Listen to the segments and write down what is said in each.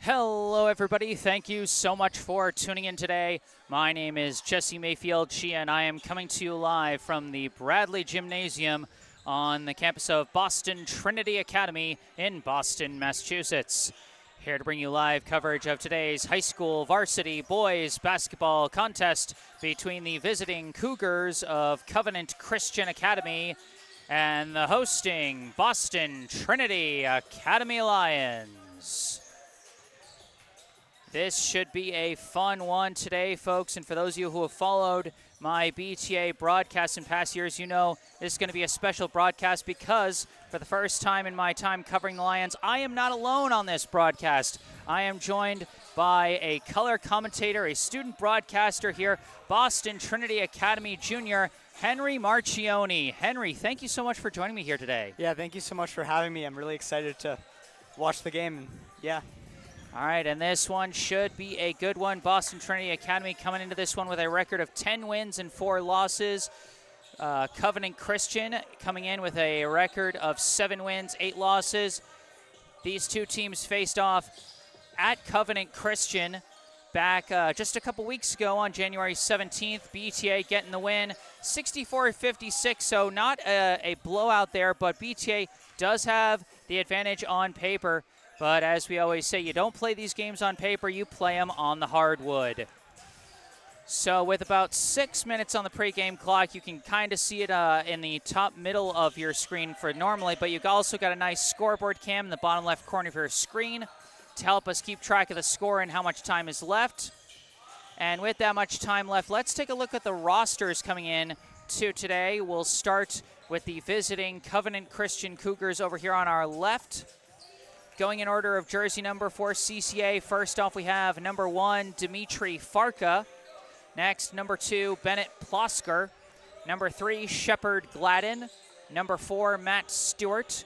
Hello, everybody. Thank you so much for tuning in today. My name is Jesse Mayfield-Sheehan. I am coming to you live from the Bradley Gymnasium on the campus of Boston Trinity Academy in Boston, Massachusetts. Here to bring you live coverage of today's high school varsity boys basketball contest between the visiting Cougars of Covenant Christian Academy and the hosting Boston Trinity Academy Lions. This should be a fun one today, folks, and for those of you who have followed my BTA broadcasts in past years, you know this is going to be a special broadcast because for the first time in my time covering the Lions, I am not alone on this broadcast. I am joined by a color commentator, a student broadcaster here, Boston Trinity Academy Junior, Henry Marchione. Henry, thank you so much for joining me here today. Yeah, thank you so much for having me. I'm really excited to watch the game, and yeah. All right, and this one should be a good one. Boston Trinity Academy coming into this one with a record of 10 wins and 4 losses. Covenant Christian coming in with a record of 7 wins, 8 losses. These two teams faced off at Covenant Christian back just a couple weeks ago on January 17th. BTA getting the win, 64-56, so not a blowout there, but BTA does have the advantage on paper. But as we always say, you don't play these games on paper, you play them on the hardwood. So with about 6 minutes on the pregame clock, you can kind of see it in the top middle of your screen for normally, but you've also got a nice scoreboard cam in the bottom left corner of your screen to help us keep track of the score and how much time is left. And with that much time left, let's take a look at the rosters coming in to today. We'll start with the visiting Covenant Christian Cougars over here on our left. Going in order of jersey number for CCA, first off we have number 1, Dimitri Farka. Next, number 2, Bennett Plosker. Number 3, Shepard Gladden. Number 4, Matt Stewart.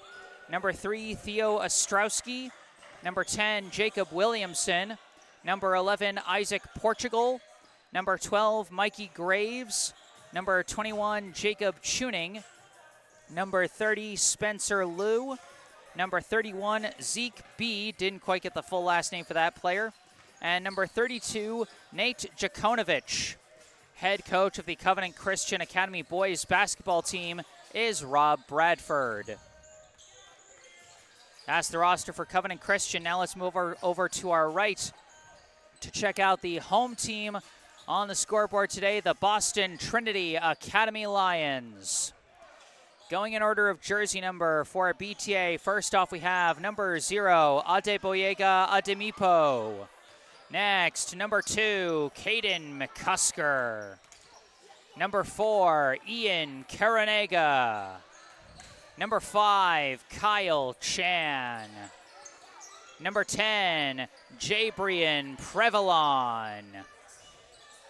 Number 3, Theo Ostrowski. Number 10, Jacob Williamson. Number 11, Isaac Portugal. Number 12, Mikey Graves. Number 21, Jacob Tuning. Number 30, Spencer Liu. Number 31, Zeke B. Didn't quite get the full last name for that player. And number 32, Nate Jakonovich. Head coach of the Covenant Christian Academy boys basketball team is Rob Bradford. That's the roster for Covenant Christian. Now let's move over to our right to check out the home team on the scoreboard today, the Boston Trinity Academy Lions. Going in order of jersey number for BTA, first off we have number 0, Adeboyega Ademipo. Next, number 2, Caden McCusker. Number 4, Ian Karanega. Number 5, Kyle Chan. Number 10, Jabrian Prevalon.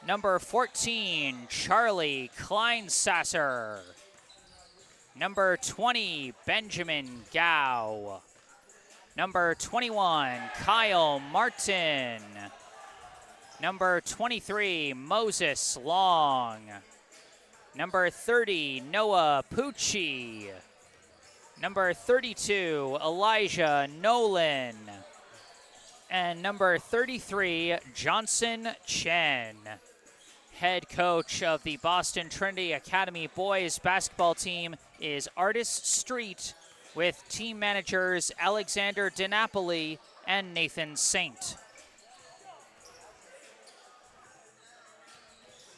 Number 14, Charlie Kleinsasser. Number 20, Benjamin Gao. Number 21, Kyle Martin. Number 23, Moses Long. Number 30, Noah Pucci. Number 32, Elijah Nolan. And number 33, Johnson Chen. Head coach of the Boston Trinity Academy boys basketball team is Artis Street, with team managers Alexander DiNapoli and Nathan Saint.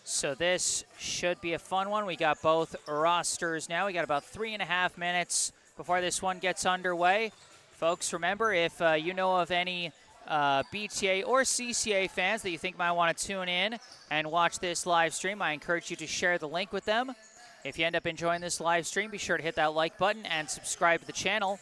So this should be a fun one. We got both rosters now. We got about 3.5 minutes before this one gets underway. Folks, remember, if you know of any BTA or CCA fans that you think might want to tune in and watch this live stream, I encourage you to share the link with them. If you end up enjoying this live stream, be sure to hit that like button and subscribe to the channel.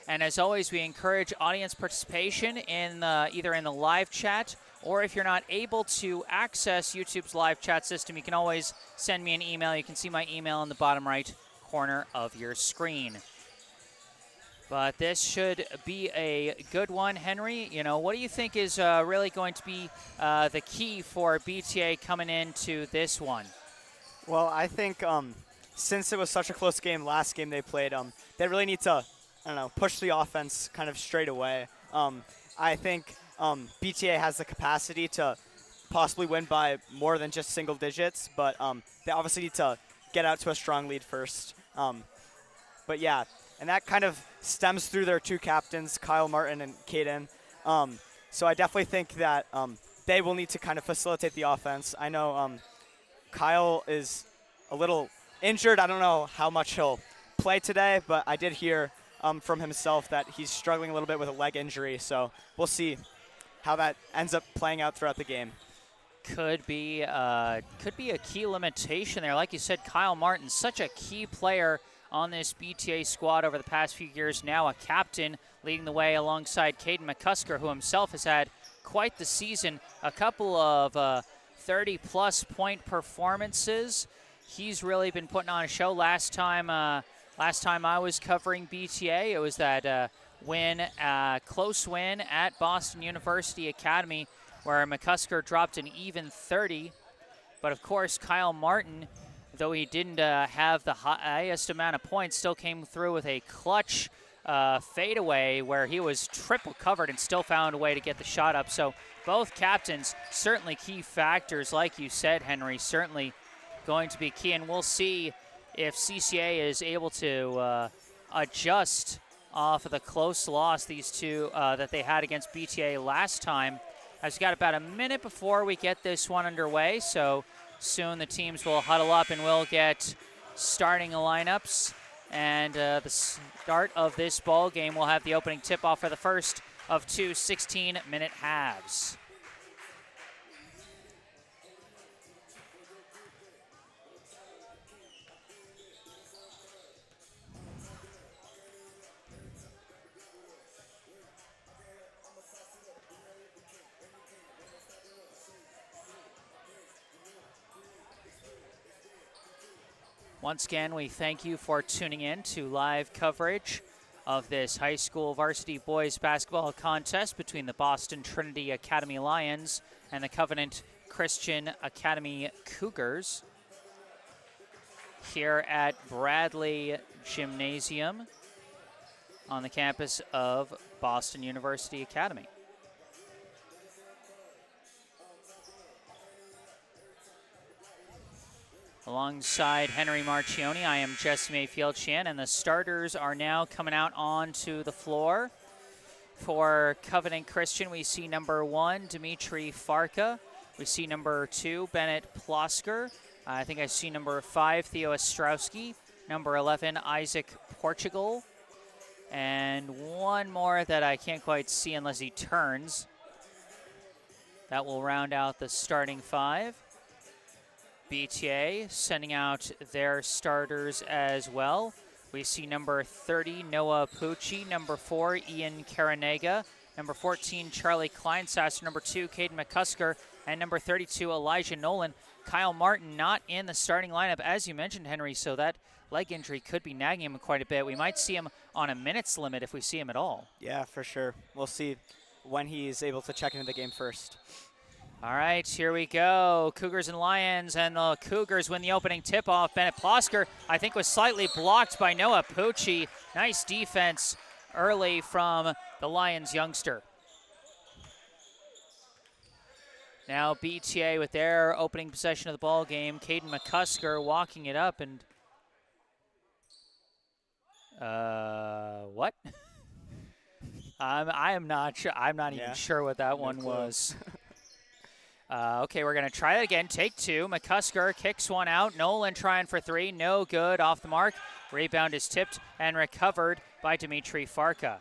And as always, we encourage audience participation in either in the live chat, or if you're not able to access YouTube's live chat system, you can always send me an email. You can see my email in the bottom right corner of your screen. But this should be a good one. Henry, you know, what do you think is really going to be the key for BTA coming into this one? Well, I think since it was such a close game last game they played, they really need to, push the offense kind of straight away. I think BTA has the capacity to possibly win by more than just single digits, but they obviously need to get out to a strong lead first. But yeah, and that kind of stems through their two captains, Kyle Martin and Caden. So I definitely think that they will need to kind of facilitate the offense. I know Kyle is a little injured. I don't know how much he'll play today, but I did hear from himself that he's struggling a little bit with a leg injury. So we'll see how that ends up playing out throughout the game. Could be a key limitation there. Like you said, Kyle Martin, such a key player on this BTA squad over the past few years, now a captain leading the way alongside Caden McCusker, who himself has had quite the season, a couple of 30-plus point performances. He's really been putting on a show. Last time I was covering BTA, it was that close win at Boston University Academy where McCusker dropped an even 30. But of course, Kyle Martin, though he didn't have the highest amount of points, still came through with a clutch fadeaway where he was triple covered and still found a way to get the shot up. So both captains, certainly key factors, like you said, Henry, certainly going to be key. And we'll see if CCA is able to adjust off of the close loss these two that they had against BTA last time. I've got about a minute before we get this one underway, so soon the teams will huddle up and we'll get starting lineups. And the start of this ball game will have the opening tip-off for the first of two 16-minute halves. Once again, we thank you for tuning in to live coverage of this high school varsity boys basketball contest between the Boston Trinity Academy Lions and the Covenant Christian Academy Cougars here at Bradley Gymnasium on the campus of Boston University Academy. Alongside Henry Marchioni, I am Jesse Mayfield-Sheehan, and the starters are now coming out onto the floor. For Covenant Christian, we see number 1, Dimitri Farka. We see number 2, Bennett Plosker. I think I see number 5, Theo Ostrowski. Number 11, Isaac Portugal. And one more that I can't quite see unless he turns. That will round out the starting 5. BTA sending out their starters as well. We see number 30, Noah Pucci, number 4, Ian Karanega, number 14, Charlie Kleinsasser, number 2, Caden McCusker, and number 32, Elijah Nolan. Kyle Martin not in the starting lineup, as you mentioned, Henry, so that leg injury could be nagging him quite a bit. We might see him on a minutes limit if we see him at all. Yeah, for sure. We'll see when he's able to check into the game first. All right, here we go. Cougars and Lions, and the Cougars win the opening tip-off. Bennett Plosker, I think, was slightly blocked by Noah Pucci. Nice defense early from the Lions youngster. Now BTA with their opening possession of the ball game. Caden McCusker walking it up, and what? I am not sure. I'm not even sure what that one was. Okay, we're going to try it again. Take 2. McCusker kicks one out. Nolan trying for 3. No good. Off the mark. Rebound is tipped and recovered by Dimitri Farka.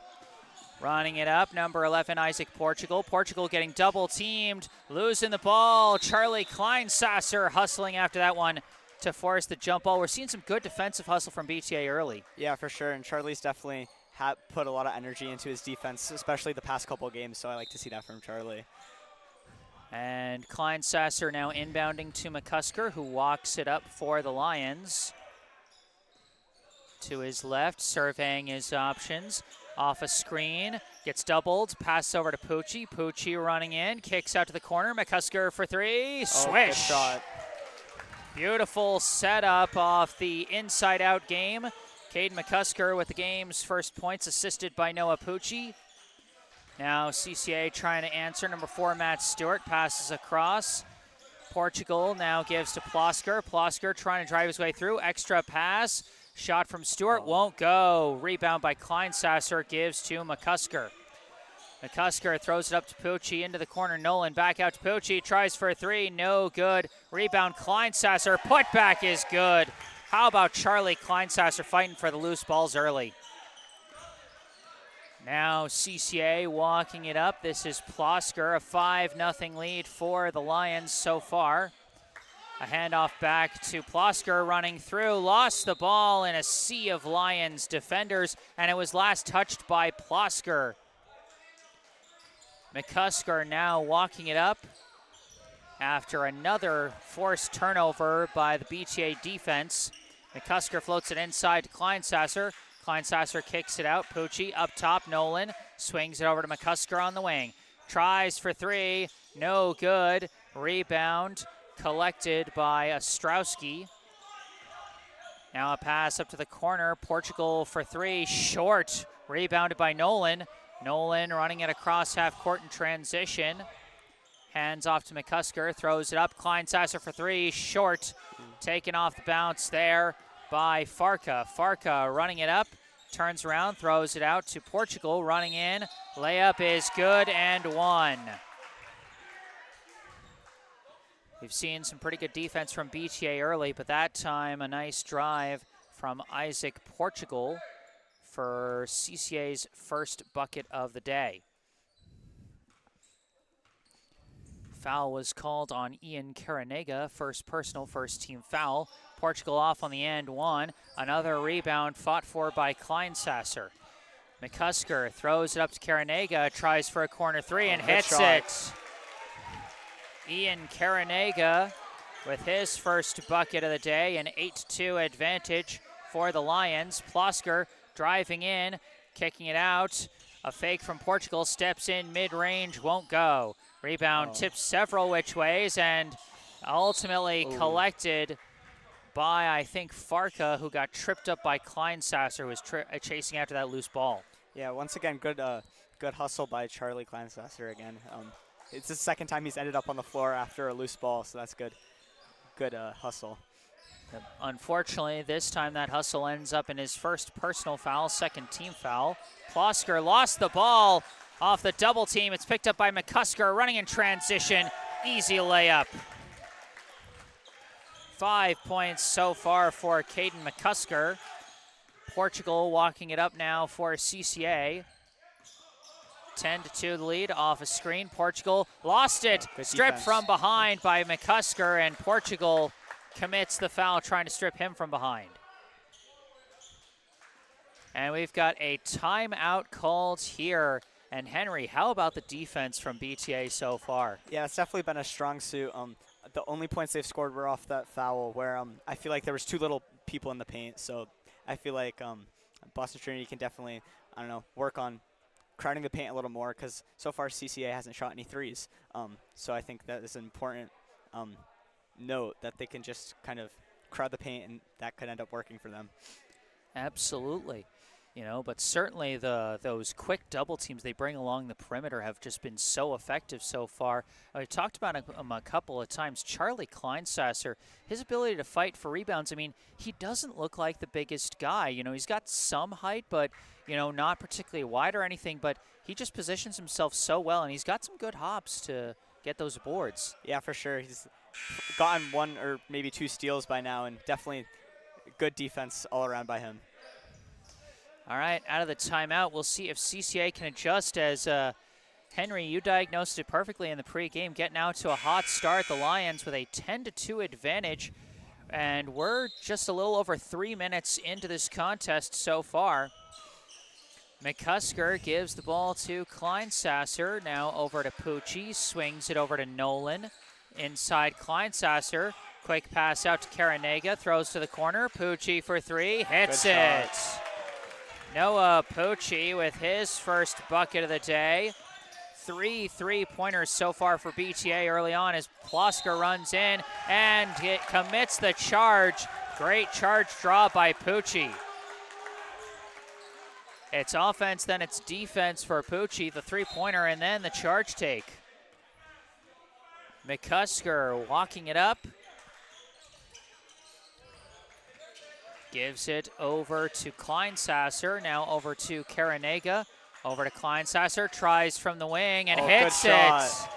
Running it up, number 11, Isaac Portugal. Portugal getting double teamed. Losing the ball. Charlie Kleinsasser hustling after that one to force the jump ball. We're seeing some good defensive hustle from BTA early. Yeah, for sure. And Charlie's definitely put a lot of energy into his defense, especially the past couple of games. So I like to see that from Charlie. And Kleinsasser now inbounding to McCusker, who walks it up for the Lions. To his left, surveying his options. Off a screen, gets doubled, pass over to Pucci. Pucci running in, kicks out to the corner. McCusker for 3, swish! Oh, good shot. Beautiful setup off the inside-out game. Caden McCusker with the game's first points, assisted by Noah Pucci. Now CCA trying to answer. Number 4, Matt Stewart passes across. Portugal now gives to Plosker. Plosker trying to drive his way through. Extra pass. Shot from Stewart won't go. Rebound by Kleinsasser gives to McCusker. McCusker throws it up to Pucci into the corner. Nolan back out to Pucci. Tries for a 3. No good. Rebound Kleinsasser. Putback is good. How about Charlie Kleinsasser fighting for the loose balls early? Now CCA walking it up. This is Plosker, a 5-0 lead for the Lions so far. A handoff back to Plosker running through. Lost the ball in a sea of Lions defenders, and it was last touched by Plosker. McCusker now walking it up after another forced turnover by the BTA defense. McCusker floats it inside to Kleinsasser. Kleinsasser kicks it out. Pucci up top. Nolan swings it over to McCusker on the wing. Tries for 3. No good. Rebound collected by Ostrowski. Now a pass up to the corner. Portugal for 3. Short. Rebounded by Nolan. Nolan running it across half court in transition. Hands off to McCusker. Throws it up. Kleinsasser for 3. Short. Taken off the bounce there by Farka. Farka running it up, turns around, throws it out to Portugal, running in. Layup is good and 1. We've seen some pretty good defense from BTA early, but that time a nice drive from Isaac Portugal for CCA's first bucket of the day. Foul was called on Ian Karanega, first personal, first team foul. Portugal off on the end, 1. Another rebound fought for by Kleinsasser. McCusker throws it up to Karanega, tries for a corner 3 and hits it. Ian Karanega with his first bucket of the day, an 8-2 advantage for the Lions. Plosker driving in, kicking it out. A fake from Portugal, steps in mid-range, won't go. Rebound tips several which ways and ultimately collected by, I think, Farka, who got tripped up by Kleinsasser, who was chasing after that loose ball. Yeah, once again, good hustle by Charlie Kleinsasser again. It's the second time he's ended up on the floor after a loose ball, so that's good. Good hustle. Unfortunately, this time that hustle ends up in his first personal foul, second team foul. Plosker lost the ball off the double team. It's picked up by McCusker, running in transition. Easy layup. 5 points so far for Caden McCusker. Portugal walking it up now for CCA. 10-2 the lead off a screen. Portugal lost it. Stripped from behind by McCusker, and Portugal commits the foul, trying to strip him from behind. And we've got a timeout called here. And Henry, how about the defense from BTA so far? Yeah, it's definitely been a strong suit. The only points they've scored were off that foul where I feel like there was too little people in the paint. So I feel like Boston Trinity can definitely, I don't know, work on crowding the paint a little more, because so far CCA hasn't shot any 3s. So I think that is an important note, that they can just kind of crowd the paint, and that could end up working for them. Absolutely. You know, but certainly those quick double teams they bring along the perimeter have just been so effective so far. I talked about him a couple of times. Charlie Kleinsasser, his ability to fight for rebounds, I mean, he doesn't look like the biggest guy. You know, he's got some height, but, you know, not particularly wide or anything, but he just positions himself so well, and he's got some good hops to get those boards. Yeah, for sure. He's gotten 1 or maybe 2 steals by now, and definitely good defense all around by him. All right, out of the timeout, we'll see if CCA can adjust as Henry, you diagnosed it perfectly in the pregame, getting out to a hot start. The Lions with a 10-2 advantage, and we're just a little over 3 minutes into this contest so far. McCusker gives the ball to Kleinsasser, now over to Pucci, swings it over to Nolan. Inside Kleinsasser, quick pass out to Karanega, throws to the corner. Pucci for 3, hits it. Noah Pucci with his first bucket of the day. 3 3-pointers so far for BTA early on as Plosker runs in and it commits the charge. Great charge draw by Pucci. It's offense, then it's defense for Pucci, the three-pointer, and then the charge take. McCusker walking it up. Gives it over to Kleinsasser, now over to Karanega. Over to Kleinsasser, tries from the wing and hits it.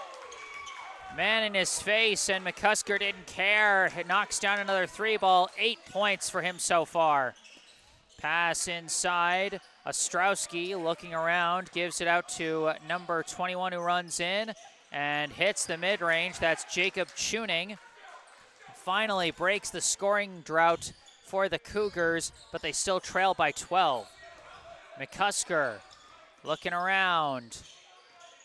Man in his face, and McCusker didn't care. It knocks down another three ball, 8 points for him so far. Pass inside, Ostrowski looking around, gives it out to number 21 who runs in and hits the mid-range. That's Jacob Tuning. Finally breaks the scoring drought for the Cougars, but they still trail by 12. McCusker looking around,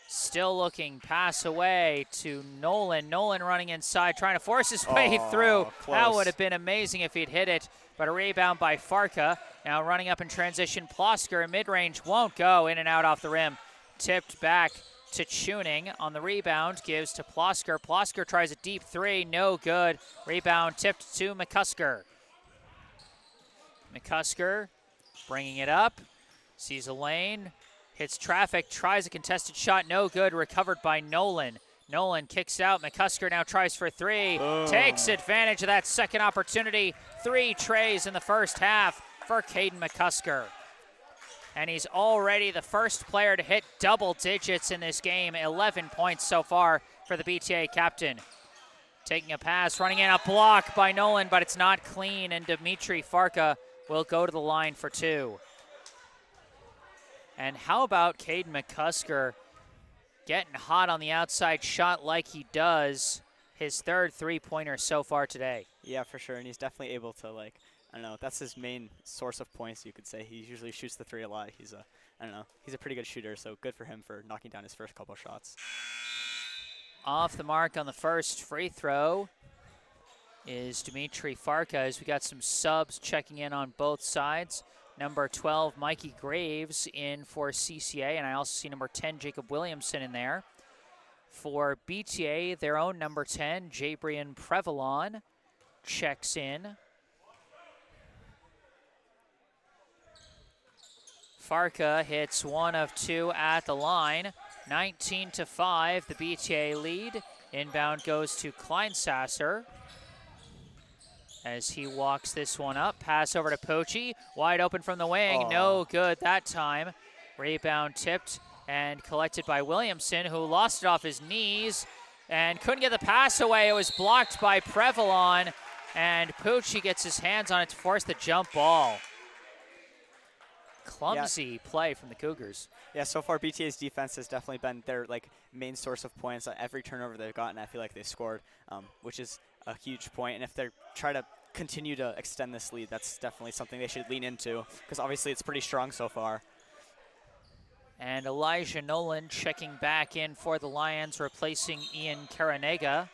still looking, pass away to Nolan. Nolan running inside, trying to force his way through. Close. That would have been amazing if he'd hit it, but a rebound by Farka. Now running up in transition, Plosker, mid-range won't go, in and out off the rim. Tipped back to Tuning on the rebound, gives to Plosker. Plosker tries a deep three, no good. Rebound tipped to McCusker. McCusker bringing it up, sees a lane, hits traffic, tries a contested shot, no good, recovered by Nolan. Nolan kicks out, McCusker now tries for three, takes advantage of that second opportunity. 3 trays in the first half for Caden McCusker. And he's already the first player to hit double digits in this game, 11 points so far for the BTA captain. Taking a pass, running in, a block by Nolan, but it's not clean, and Dimitri Farka will go to the line for 2. And how about Caden McCusker getting hot on the outside shot like he does, his third three-pointer so far today. Yeah, for sure, and he's definitely able to, like, I don't know, that's his main source of points, you could say. He usually shoots the three a lot. He's a, I don't know, he's a pretty good shooter, so good for him for knocking down his first couple shots. Off the mark on the first free throw is Dimitri Farka, as we got some subs checking in on both sides. Number 12, Mikey Graves in for CCA, and I also see number 10, Jacob Williamson in there. For BTA, their own number 10, Jabrian Prevalon, checks in. Farka hits 1 of 2 at the line. 19-5, the BTA lead. Inbound goes to Kleinsasser as he walks this one up. Pass over to Pochi, wide open from the wing, no good that time. Rebound tipped and collected by Williamson, who lost it off his knees and couldn't get the pass away. It was blocked by Prevalon, and Pochi gets his hands on it to force the jump ball. Clumsy play from the Cougars. Yeah, so far BTA's defense has definitely been their main source of points. Every turnover they've gotten, I feel like they scored, which is a huge point. And if they try to continue to extend this lead, that's definitely something they should lean into, because obviously it's pretty strong so far. And Elijah Nolan checking back in for the Lions, replacing Ian Karanega.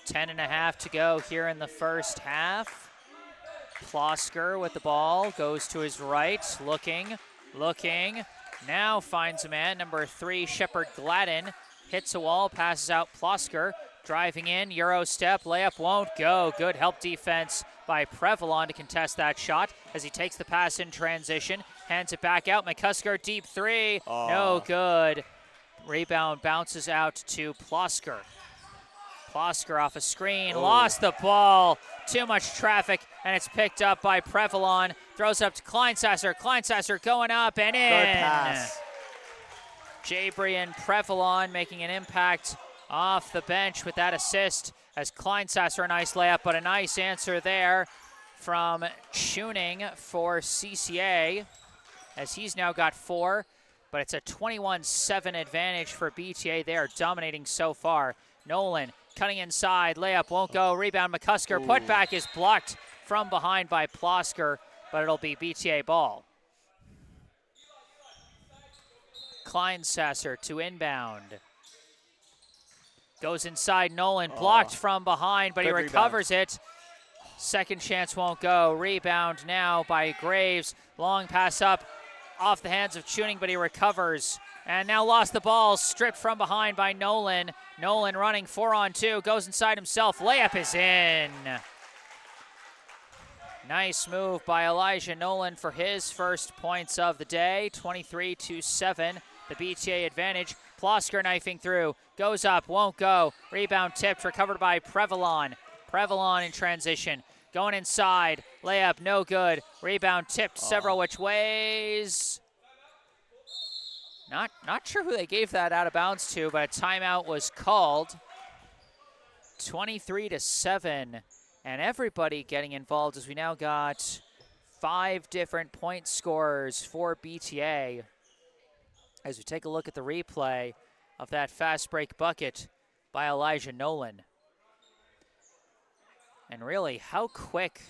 10.5 to go here in the first half. Plosker with the ball, goes to his right, looking, now finds a man, number 3, Shepard Gladden, hits a wall, passes out Plosker, driving in, Euro step, layup won't go. Good help defense by Prevalon to contest that shot as he takes the pass in transition, hands it back out, McCusker, deep three, no good. Rebound bounces out to Plosker. Plosker off a screen, lost the ball, too much traffic, and it's picked up by Prevalon. Throws up to Kleinsasser. Kleinsasser going up and in. Good pass. Jabrian Prevalon making an impact off the bench with that assist as Kleinsasser, a nice layup, but a nice answer there from Tuning for CCA as he's now got 4, but it's a 21-7 advantage for BTA. They are dominating so far. Nolan cutting inside, layup won't go, rebound McCusker, putback is blocked from behind by Plosker, but it'll be BTA ball. Kleinsasser to inbound. Goes inside, Nolan blocked from behind, but he recovers it. Second chance won't go. Rebound now by Graves. Long pass up off the hands of Tuning, but he recovers. And now lost the ball, stripped from behind by Nolan. Nolan running 4-on-2, goes inside himself. Layup is in. Nice move by Elijah Nolan for his first points of the day. 23-7, the BTA advantage. Plosker knifing through, goes up, won't go. Rebound tipped, recovered by Prevalon. Prevalon in transition, going inside. Layup, no good. Rebound tipped several which ways. Not sure who they gave that out of bounds to, but a timeout was called. 23-7. And everybody getting involved as we now got 5 different point scorers for BTA. As we take a look at the replay of that fast break bucket by Elijah Nolan. And really, how quick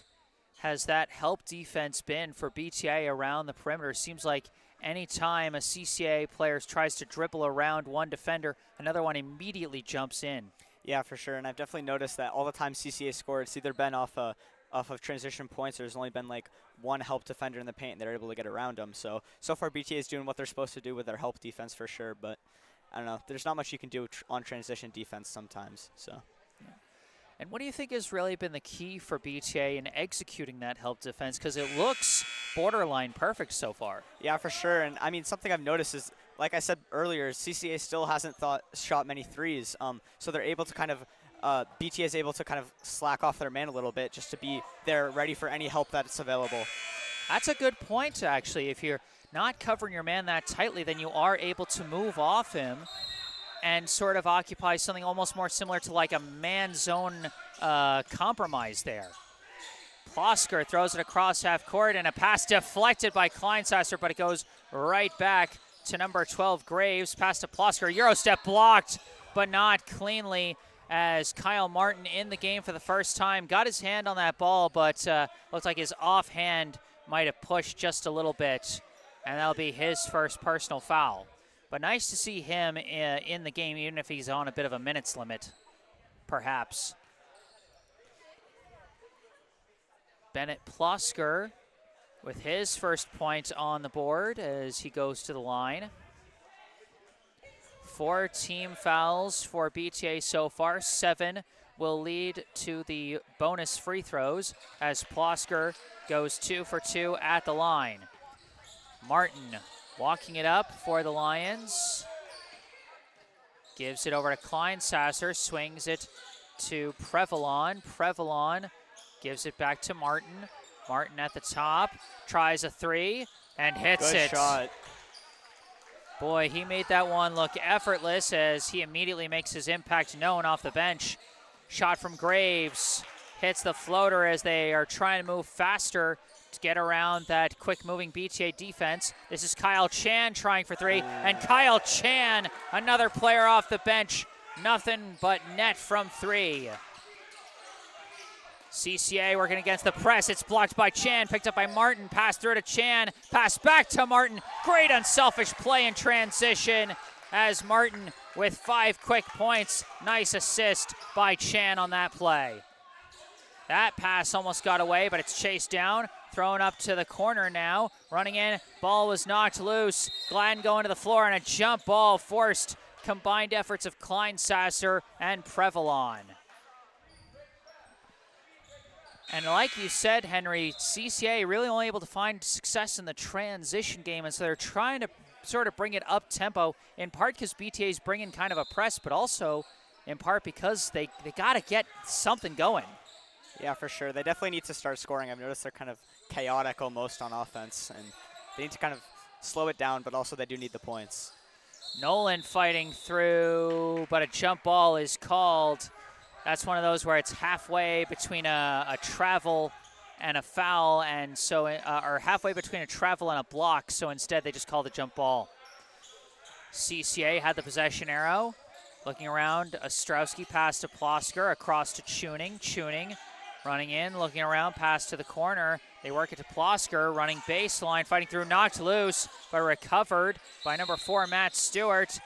has that help defense been for BTA around the perimeter? Seems like any time a CCA player tries to dribble around one defender, another one immediately jumps in. Yeah, for sure, and I've definitely noticed that all the time CCA scored, it's either been off of transition points, or there's only been like one help defender in the paint, and they're able to get around them. So far BTA is doing what they're supposed to do with their help defense for sure, but I don't know, there's not much you can do on transition defense sometimes. So. Yeah. And what do you think has really been the key for BTA in executing that help defense? Because it looks borderline perfect so far. Yeah, for sure, and I mean, something I've noticed is, like I said earlier, CCA still hasn't shot many threes, so they're able to kind of, BTA is able to kind of slack off their man a little bit just to be there ready for any help that's available. That's a good point, actually. If you're not covering your man that tightly, then you are able to move off him and sort of occupy something almost more similar to like a man zone compromise there. Plosker throws it across half court, and a pass deflected by Kleinsasser, but it goes right back to number 12, Graves. Pass to Plosker. Euro step blocked, but not cleanly, as Kyle Martin in the game for the first time. Got his hand on that ball, but looks like his offhand might have pushed just a little bit, and that'll be his first personal foul. But nice to see him in the game, even if he's on a bit of a minutes limit, perhaps. Bennett Plosker with his first point on the board as he goes to the line. 4 team fouls for BTA so far. 7 will lead to the bonus free throws as Plosker goes 2 for 2 at the line. Martin walking it up for the Lions. Gives it over to Kleinsasser, swings it to Prevalon. Prevalon gives it back to Martin. Martin at the top, tries a 3, and hits it. Good shot. Boy, he made that one look effortless as he immediately makes his impact known off the bench. Shot from Graves, hits the floater as they are trying to move faster to get around that quick-moving BTA defense. This is Kyle Chan trying for 3, and Kyle Chan, another player off the bench, nothing but net from 3. CCA working against the press. It's blocked by Chan, picked up by Martin, pass through to Chan, pass back to Martin. Great unselfish play in transition as Martin with 5 quick points. Nice assist by Chan on that play. That pass almost got away, but it's chased down, thrown up to the corner now. Running in, ball was knocked loose. Gladden going to the floor, and a jump ball forced combined efforts of Kleinsasser and Prevalon. And like you said, Henry, CCA really only able to find success in the transition game, and so they're trying to sort of bring it up tempo, in part because BTA is bringing kind of a press, but also in part because they got to get something going. Yeah, for sure. They definitely need to start scoring. I've noticed they're kind of chaotic almost on offense, and they need to kind of slow it down, but also they do need the points. Nolan fighting through, but a jump ball is called. That's one of those where it's halfway between a travel and a foul, and so or halfway between a travel and a block, so instead they just called a jump ball. CCA had the possession arrow. Looking around, Ostrowski pass to Plosker, across to Tuning, running in, looking around, pass to the corner. They work it to Plosker, running baseline, fighting through, knocked loose, but recovered by number 4, Matt Stewart.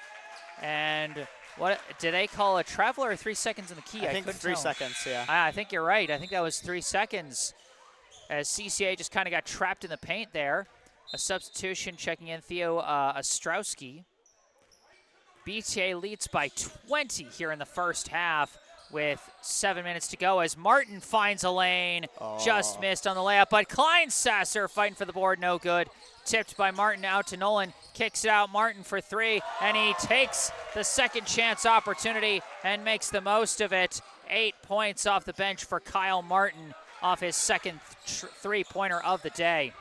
And what did they call, a travel or 3 seconds in the key? I think 3 seconds, yeah. I think you're right. I think that was 3 seconds as CCA just kind of got trapped in the paint there. A substitution checking in, Theo Ostrowski. BTA leads by 20 here in the first half. with 7 minutes to go as Martin finds a lane. Oh. Just missed on the layup, but Kleinsasser fighting for the board, no good. Tipped by Martin out to Nolan, kicks it out, Martin for three, and he takes the second chance opportunity and makes the most of it. 8 points off the bench for Kyle Martin off his second three-pointer of the day.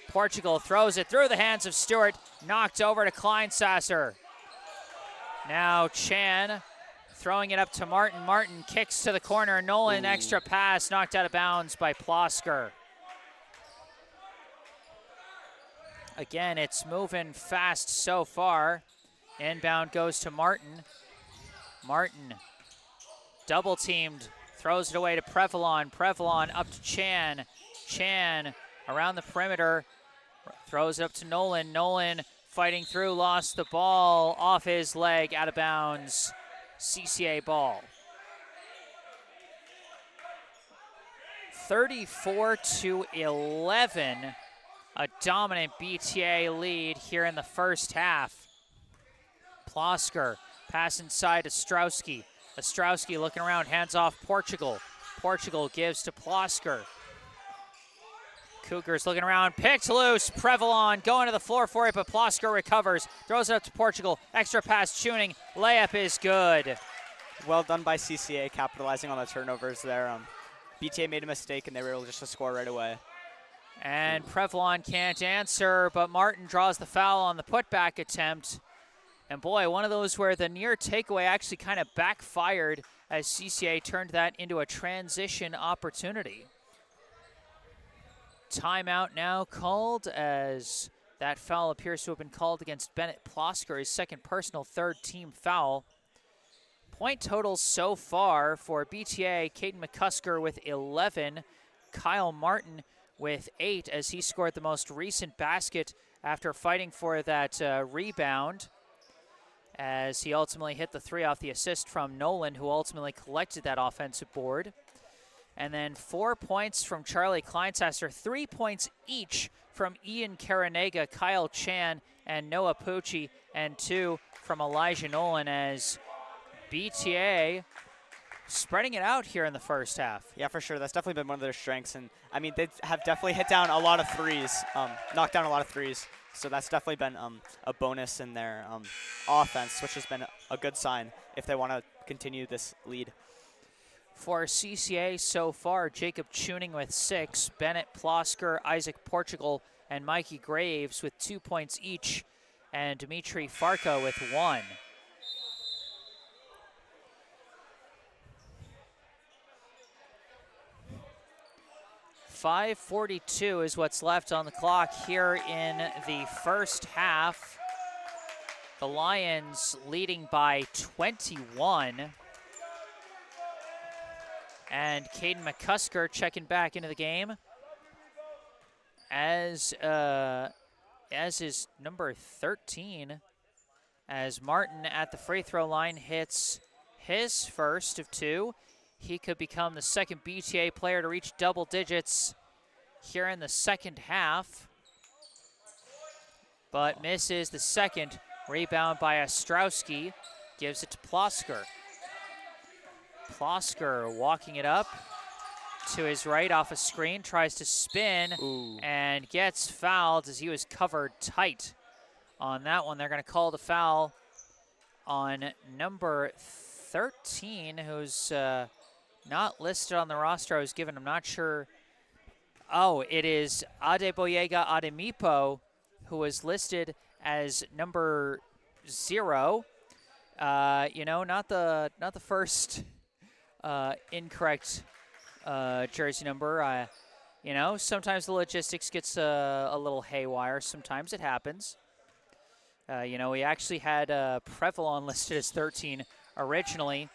Portugal throws it through the hands of Stewart, knocked over to Kleinsasser. Now Chan throwing it up to Martin. Martin kicks to the corner. Nolan, extra pass, knocked out of bounds by Plosker. Again, it's moving fast so far. Inbound goes to Martin. Martin, double teamed, throws it away to Prevalon. Prevalon up to Chan. Chan around the perimeter, throws it up to Nolan. Nolan fighting through, lost the ball off his leg, out of bounds. CCA ball. 34-11. A dominant BTA lead here in the first half. Plosker, pass inside to Ostrowski. Ostrowski looking around, hands off Portugal. Portugal gives to Plosker. Cougars looking around, picked loose. Prevalon going to the floor for it, but Plosker recovers. Throws it up to Portugal. Extra pass, Tuning. Layup is good. Well done by CCA, capitalizing on the turnovers there. BTA made a mistake, and they were able just to score right away. And Prevalon can't answer, but Martin draws the foul on the putback attempt. And boy, one of those where the near takeaway actually kind of backfired as CCA turned that into a transition opportunity. Timeout now called as that foul appears to have been called against Bennett Plosker, his second personal, third team foul. Point totals so far for BTA, Caden McCusker with 11, Kyle Martin with 8 as he scored the most recent basket after fighting for that rebound, as he ultimately hit the three off the assist from Nolan, who ultimately collected that offensive board. And then 4 points from Charlie Kleinsasser, 3 points each from Ian Karanega, Kyle Chan, and Noah Pucci, and 2 from Elijah Nolan, as BTA spreading it out here in the first half. Yeah, for sure. That's definitely been one of their strengths. And, I mean, they have definitely hit down a lot of threes, knocked down a lot of threes. So that's definitely been a bonus in their offense, which has been a good sign if they want to continue this lead. For CCA so far, Jacob Tuning with 6, Bennett Plosker, Isaac Portugal, and Mikey Graves with 2 points each, and Dimitri Farka with 1. .542 is what's left on the clock here in the first half. The Lions leading by 21. And Caden McCusker checking back into the game as is number 13, as Martin at the free throw line hits his first of 2. He could become the second BTA player to reach double digits here in the second half, but misses the second. Rebound by Ostrowski, gives it to Plosker. Plosker walking it up to his right off a screen, tries to spin, and gets fouled as he was covered tight on that one. They're going to call the foul on number 13, who's not listed on the roster. I was given, I'm not sure. Oh, it is Adeboyega Ademipo, who was listed as number 0. Not the first incorrect jersey number. Sometimes the logistics gets a little haywire. Sometimes it happens. We actually had Prevalon listed as 13 originally,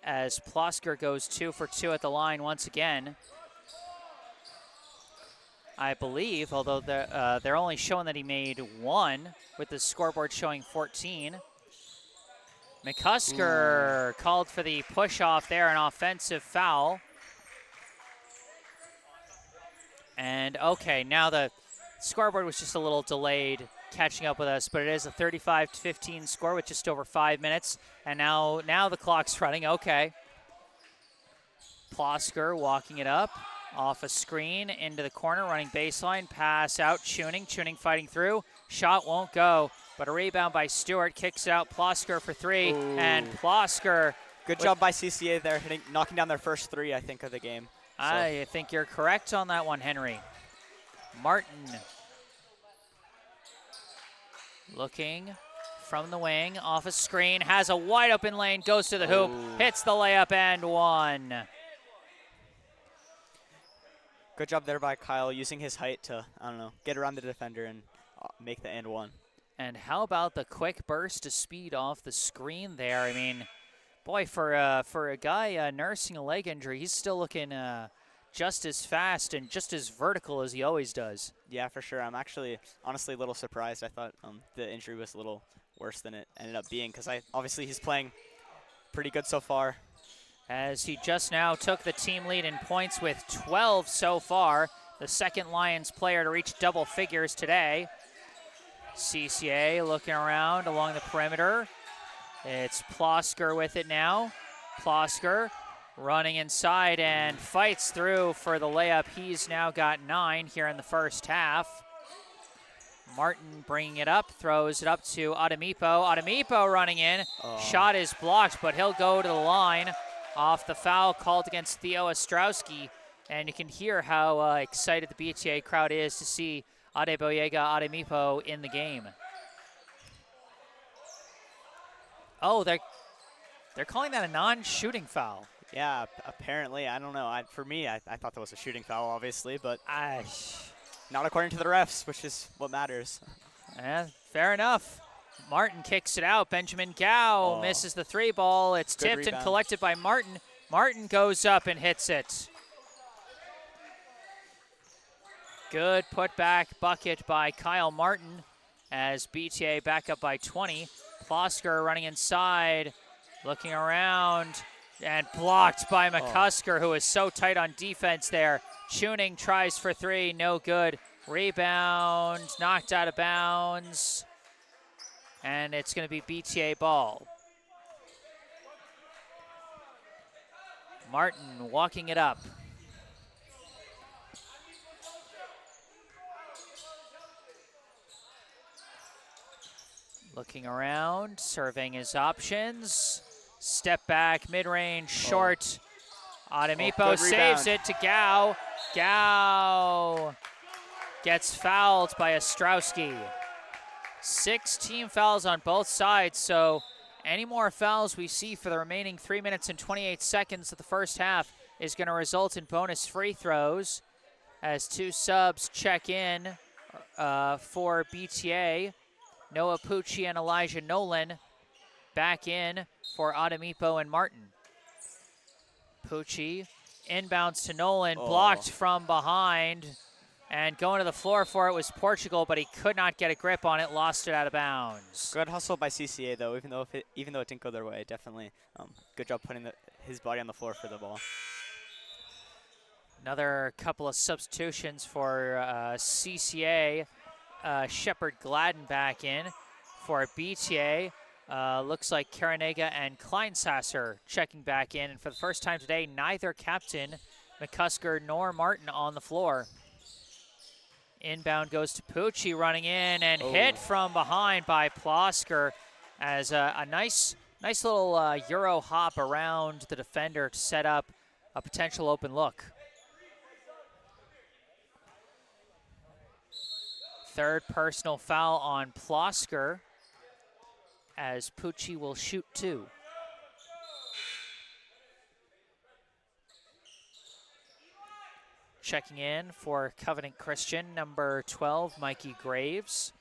as Plosker goes 2 for 2 at the line once again. I believe, although they're only showing that he made 1, with the scoreboard showing 14. McCusker called for the push-off there, an offensive foul. And okay, now the scoreboard was just a little delayed catching up with us, but it is a 35-15 score with just over 5 minutes. And now the clock's running, okay. Plosker walking it up. Off a screen, into the corner, running baseline, pass out, Tuning fighting through. Shot won't go, but a rebound by Stewart, kicks it out, Plosker for three, Ooh. and Plosker. Good job by CCA there, knocking down their first three, I think, of the game. So. I think you're correct on that one, Henry. Martin looking from the wing, off a screen, has a wide open lane, goes to the hoop, hits the layup and one. Good job there by Kyle, using his height to, I don't know, get around the defender and make the and one. And how about the quick burst of speed off the screen there? I mean, boy, for a guy nursing a leg injury, he's still looking just as fast and just as vertical as he always does. Yeah, for sure. I'm actually, honestly, a little surprised. I thought the injury was a little worse than it ended up being, because obviously he's playing pretty good so far. As he just now took the team lead in points with 12 so far, the second Lions player to reach double figures today. CCA looking around along the perimeter. It's Plosker with it now. Plosker running inside and fights through for the layup. He's now got 9 here in the first half. Martin bringing it up, throws it up to Ademipo. Ademipo running in. Shot is blocked, but he'll go to the line. Off the foul called against Theo Ostrowski, and you can hear how excited the BTA crowd is to see Adeboyega Ademipo in the game. Oh, they're calling that a non-shooting foul. Yeah, apparently. I don't know. For me, I thought that was a shooting foul, obviously, but not according to the refs, which is what matters. Yeah, fair enough. Martin kicks it out. Benjamin Gao misses the 3 ball. It's Good tipped rebound. and collected by Martin. Martin goes up and hits it. Good putback bucket by Kyle Martin as BTA back up by 20. Plosker running inside, looking around, and blocked by McCusker, who is so tight on defense there. Tuning tries for 3, no good. Rebound, knocked out of bounds. And it's going to be BTA ball. Martin walking it up. Looking around, surveying his options. Step back, mid-range, short. Ademipo saves it to Gao. Gao gets fouled by Ostrowski. 6 team fouls on both sides, so any more fouls we see for the remaining 3 minutes and 28 seconds of the first half is going to result in bonus free throws as 2 subs check in for BTA. Noah Pucci and Elijah Nolan back in for Ademipo and Martin. Pucci inbounds to Nolan, blocked from behind. And going to the floor for it was Portugal, but he could not get a grip on it, lost it out of bounds. Good hustle by CCA, though, even though it didn't go their way. Definitely good job putting his body on the floor for the ball. Another couple of substitutions for CCA. Shepard Gladden back in for BTA. Looks like Karanega and Kleinsasser checking back in. And for the first time today, neither captain, McCusker nor Martin, on the floor. Inbound goes to Pucci, running in and hit from behind by Plosker as a nice little Euro hop around the defender to set up a potential open look. Third personal foul on Plosker as Pucci will shoot 2. Checking in for Covenant Christian, number 12, Mikey Graves.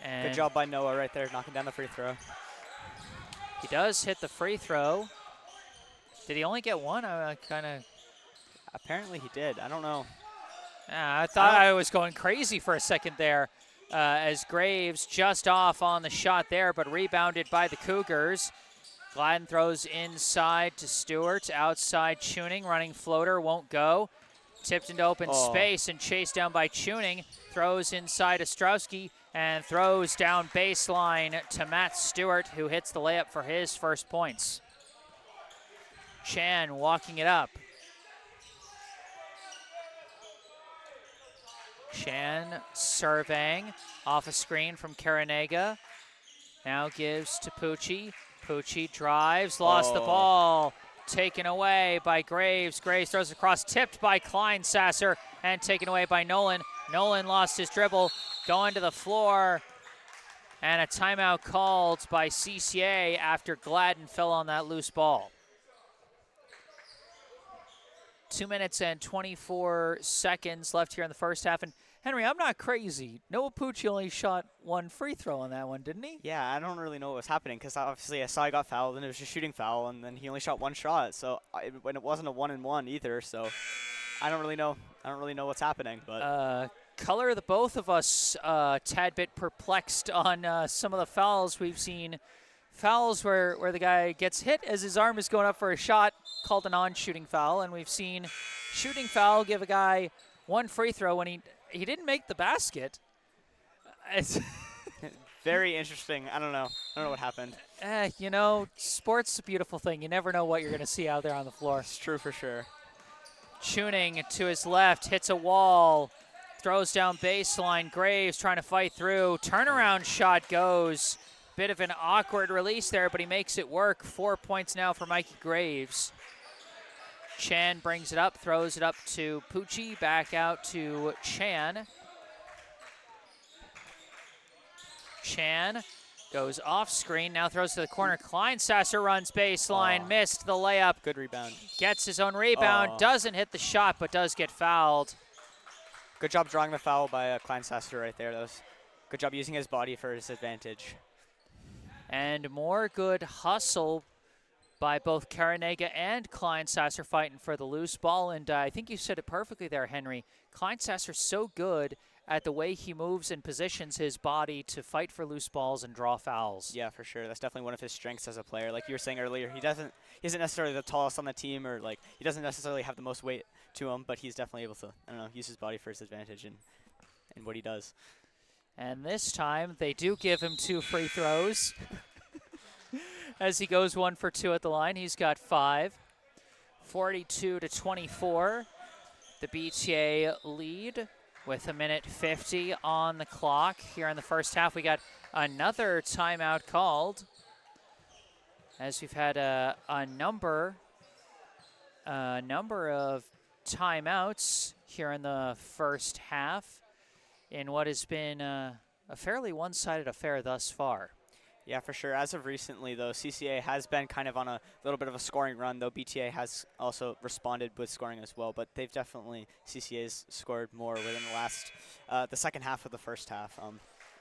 And good job by Noah right there, knocking down the free throw. He does hit the free throw. Did he only get one? Apparently he did. I don't know. I thought I was going crazy for a second there. As Graves just off on the shot there, but rebounded by the Cougars. Gladden throws inside to Stewart. Outside Tuning, running floater, won't go. Tipped into open space and chased down by Tuning. Throws inside Ostrowski and throws down baseline to Matt Stewart, who hits the layup for his first points. Chan walking it up. Chan surveying off a screen from Karanega. Now gives to Pucci. Pucci drives, lost the ball. Taken away by Graves. Graves throws across, tipped by Kleinsasser, and taken away by Nolan. Nolan lost his dribble, going to the floor, and a timeout called by CCA after Gladden fell on that loose ball. 2 minutes and 24 seconds left here in the first half. And Henry, I'm not crazy. Noah Pucci only shot one free throw on that one, didn't he? Yeah, I don't really know what was happening because obviously I saw he got fouled and it was just shooting foul, and then he only shot one shot. So when it wasn't a 1-and-1 either, so I don't really know. I don't really know what's happening. But color the both of us tad bit perplexed on some of the fouls we've seen. Fouls where the guy gets hit as his arm is going up for a shot, called a non-shooting foul, and we've seen shooting foul give a guy one free throw when he didn't make the basket. It's very interesting. I don't know what happened. You know, sports is a beautiful thing. You never know what you're going to see out there on the floor. It's true for sure. Tuning to his left, hits a wall, throws down baseline. Graves trying to fight through. Turnaround shot goes. Bit of an awkward release there, but he makes it work. 4 points now for Mikey Graves. Chan brings it up, throws it up to Pucci, back out to Chan. Chan goes off screen, now throws to the corner. Kleinsasser runs baseline, missed the layup. Good rebound. Gets his own rebound, doesn't hit the shot, but does get fouled. Good job drawing the foul by Kleinsasser right there. That was good job using his body for his advantage. And more good hustle by both Karanega and Kleinsasser fighting for the loose ball. And I think you said it perfectly there, Henry. Kleinsasser's so good at the way he moves and positions his body to fight for loose balls and draw fouls. Yeah, for sure. That's definitely one of his strengths as a player. Like you were saying earlier, he isn't necessarily the tallest on the team, or like he doesn't necessarily have the most weight to him, but he's definitely able to, use his body for his advantage in what he does. And this time they do give him 2 free throws. As he goes 1 for 2 at the line. He's got 5. 42-24. The BTA lead with 1:50 on the clock. Here in the first half, we got another timeout called, as we've had a number of timeouts here in the first half in what has been a fairly one-sided affair thus far. Yeah, for sure. As of recently, though, CCA has been kind of on a little bit of a scoring run, though BTA has also responded with scoring as well. But they've definitely, CCA's scored more within the last, the second half of the first half.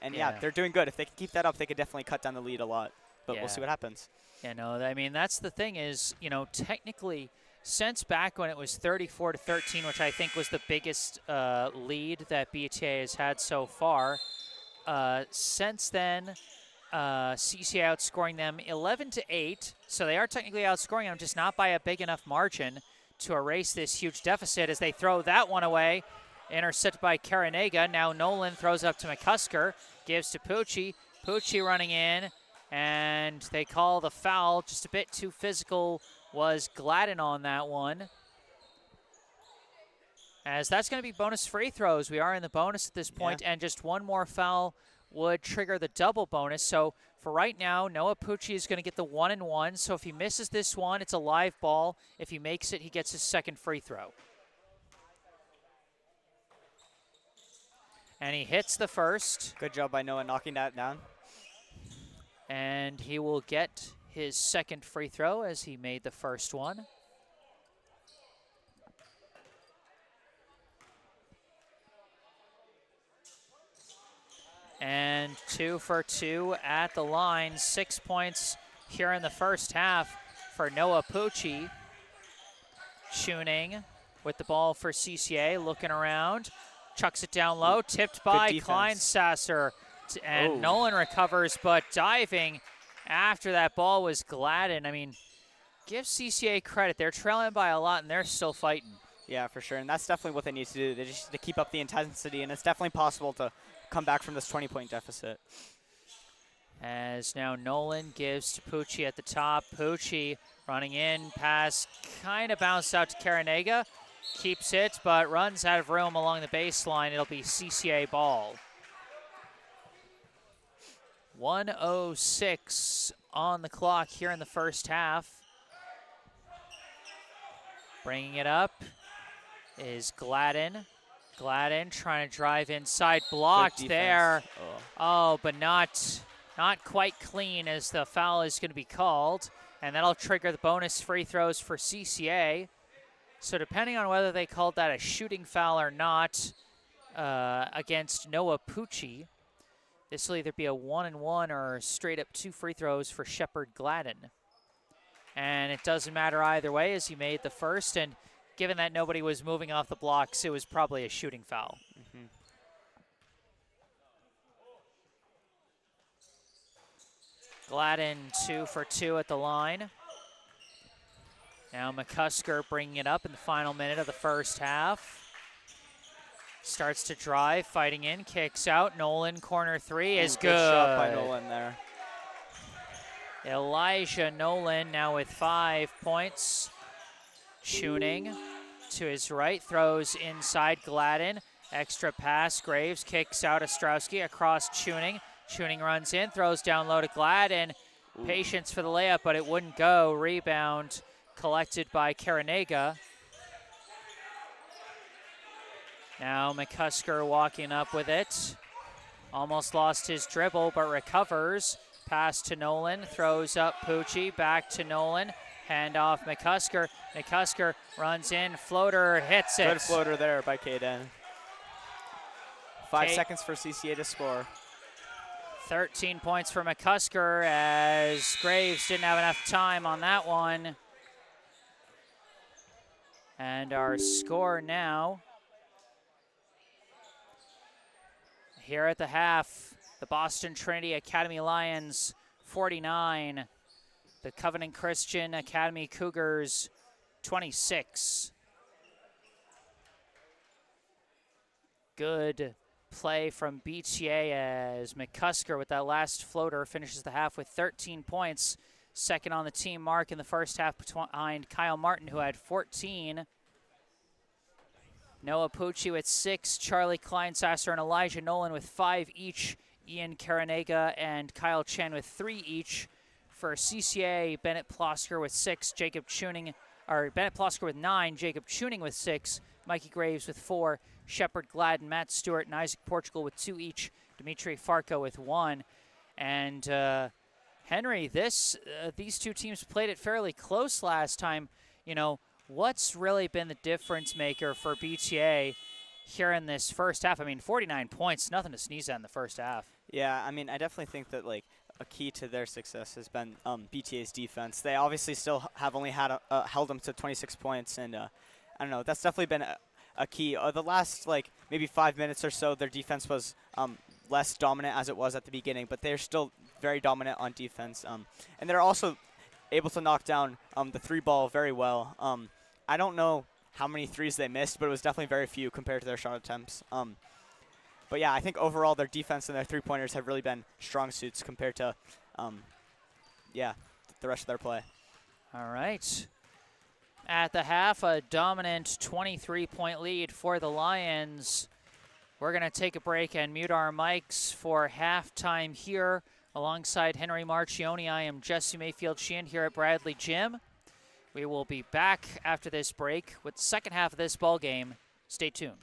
And yeah, they're doing good. If they can keep that up, they could definitely cut down the lead a lot. But we'll see what happens. Yeah, no, I mean, that's the thing is, technically, since back when it was 34-13, which I think was the biggest lead that BTA has had so far, since then, CCA outscoring them 11-8, so they are technically outscoring them, just not by a big enough margin to erase this huge deficit as they throw that one away. Intercepted by Karanega. Now Nolan throws up to McCusker, gives to Pucci. Pucci running in, and they call the foul. Just a bit too physical was Gladden on that one. As that's going to be bonus free throws. We are in the bonus at this point, and just one more foul would trigger the double bonus. So for right now, Noah Pucci is going to get the 1-and-1. So if he misses this one, it's a live ball. If he makes it, he gets his second free throw. And he hits the first. Good job by Noah knocking that down. And he will get his second free throw as he made the first one. And 2 for 2 at the line. 6 points here in the first half for Noah Pucci. Tuning with the ball for CCA, looking around. Chucks it down low, tipped by Kleinsasser. And Nolan recovers, but diving after that ball was Gladden. I mean, give CCA credit. They're trailing by a lot, and they're still fighting. Yeah, for sure. And that's definitely what they need to do. They just need to keep up the intensity, and it's definitely possible to come back from this 20-point deficit. As now Nolan gives to Pucci at the top. Pucci running in, pass kind of bounced out to Karanega. Keeps it, but runs out of room along the baseline. It'll be CCA ball. 1:06 on the clock here in the first half. Bringing it up is Gladden. Gladden trying to drive inside, blocked there. Oh, but not quite clean, as the foul is going to be called, and that'll trigger the bonus free throws for CCA. So depending on whether they called that a shooting foul or not against Noah Pucci, this will either be a 1-and-1 or straight up 2 free throws for Shepard Gladden. And it doesn't matter either way, as he made the first, and given that nobody was moving off the blocks, it was probably a shooting foul. Mm-hmm. Gladden 2 for 2 at the line. Now McCusker bringing it up in the final minute of the first half. Starts to drive, fighting in, kicks out. Nolan, corner 3 is good. Good shot by Nolan there. Elijah Nolan now with 5 points. Tuning to his right, throws inside Gladden. Extra pass, Graves kicks out Ostrowski across Tuning. Tuning runs in, throws down low to Gladden. Patience for the layup, but it wouldn't go. Rebound collected by Karanega. Now McCusker walking up with it. Almost lost his dribble, but recovers. Pass to Nolan, throws up Pucci, back to Nolan. Hand off McCusker. McCusker runs in, floater, hits it. Good floater there by Caden. 5 seconds for CCA to score. 13 points for McCusker, as Graves didn't have enough time on that one. And our score now, here at the half, the Boston Trinity Academy Lions 49, the Covenant Christian Academy Cougars 26. Good play from BTA, as McCusker with that last floater finishes the half with 13 points. Second on the team mark in the first half behind Kyle Martin, who had 14. Noah Pucci with 6, Charlie Kleinsasser and Elijah Nolan with 5 each, Ian Karanega and Kyle Chen with 3 each. For CCA, Bennett Plosker with 6, Bennett Plosker with 9, Jacob Tuning with 6, Mikey Graves with 4, Shepard Gladden, Matt Stewart, and Isaac Portugal with 2 each, Dimitri Farko with 1. And Henry, these two teams played it fairly close last time. You know, what's really been the difference maker for BTA here in this first half? I mean, 49 points, nothing to sneeze at in the first half. Yeah, I mean, I definitely think that, like, a key to their success has been BTA's defense. They obviously still have only had held them to 26 points, and I don't know, that's definitely been a key. The last, like, maybe 5 minutes or so, their defense was less dominant as it was at the beginning, but they're still very dominant on defense. And they're also able to knock down the 3-ball very well. I don't know how many threes they missed, but it was definitely very few compared to their shot attempts. But yeah, I think overall their defense and their 3-pointers have really been strong suits compared to, the rest of their play. All right. At the half, a dominant 23-point lead for the Lions. We're going to take a break and mute our mics for halftime here. Alongside Henry Marchioni, I am Jesse Mayfield-Sheehan here at Bradley Gym. We will be back after this break with the second half of this ball game. Stay tuned.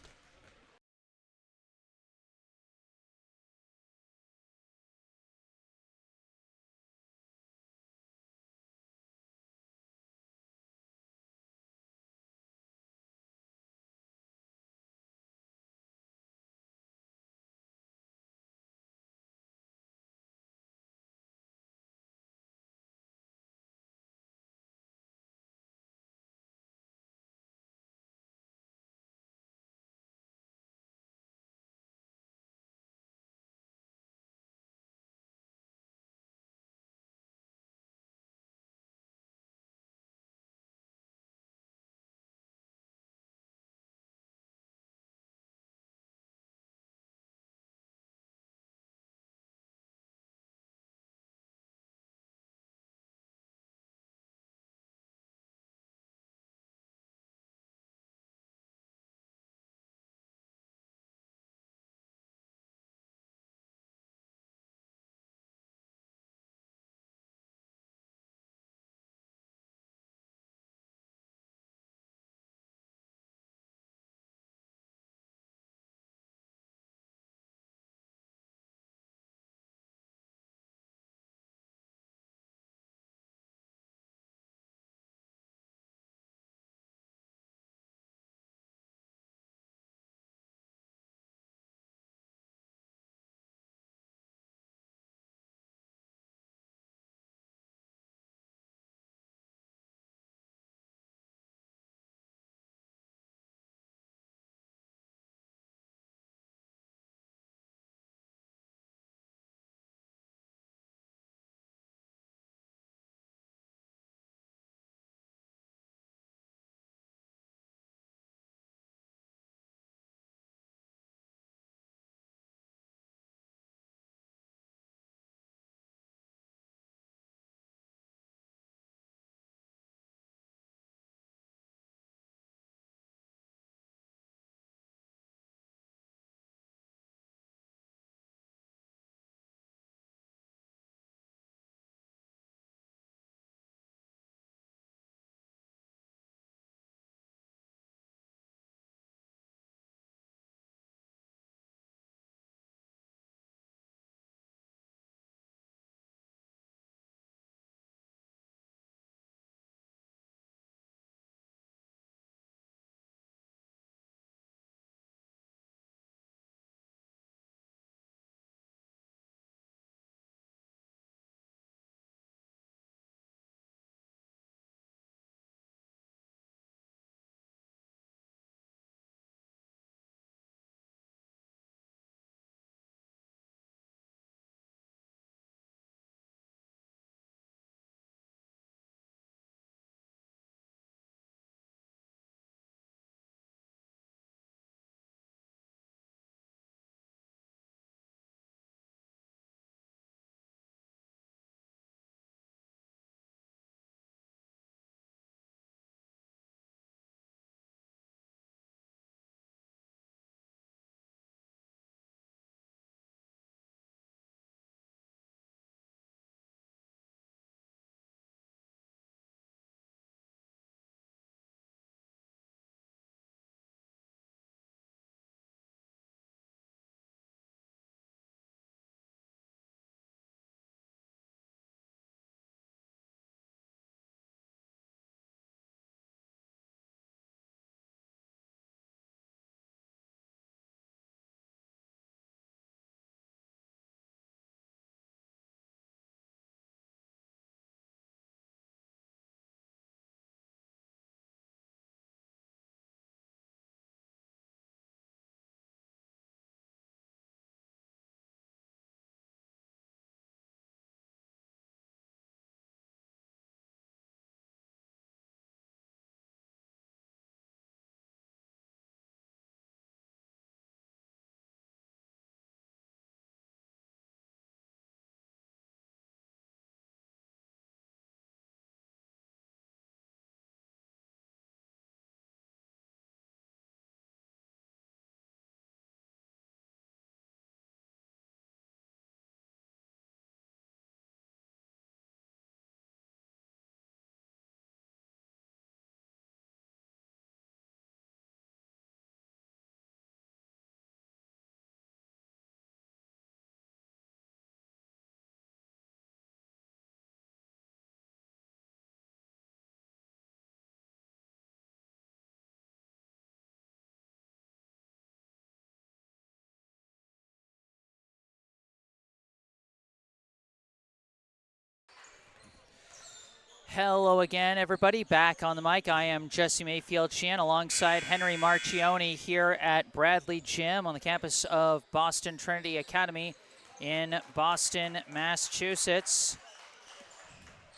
Hello again, everybody. Back on the mic. I am Jesse Mayfield-Sheehan alongside Henry Marchione here at Bradley Gym on the campus of Boston Trinity Academy in Boston, Massachusetts.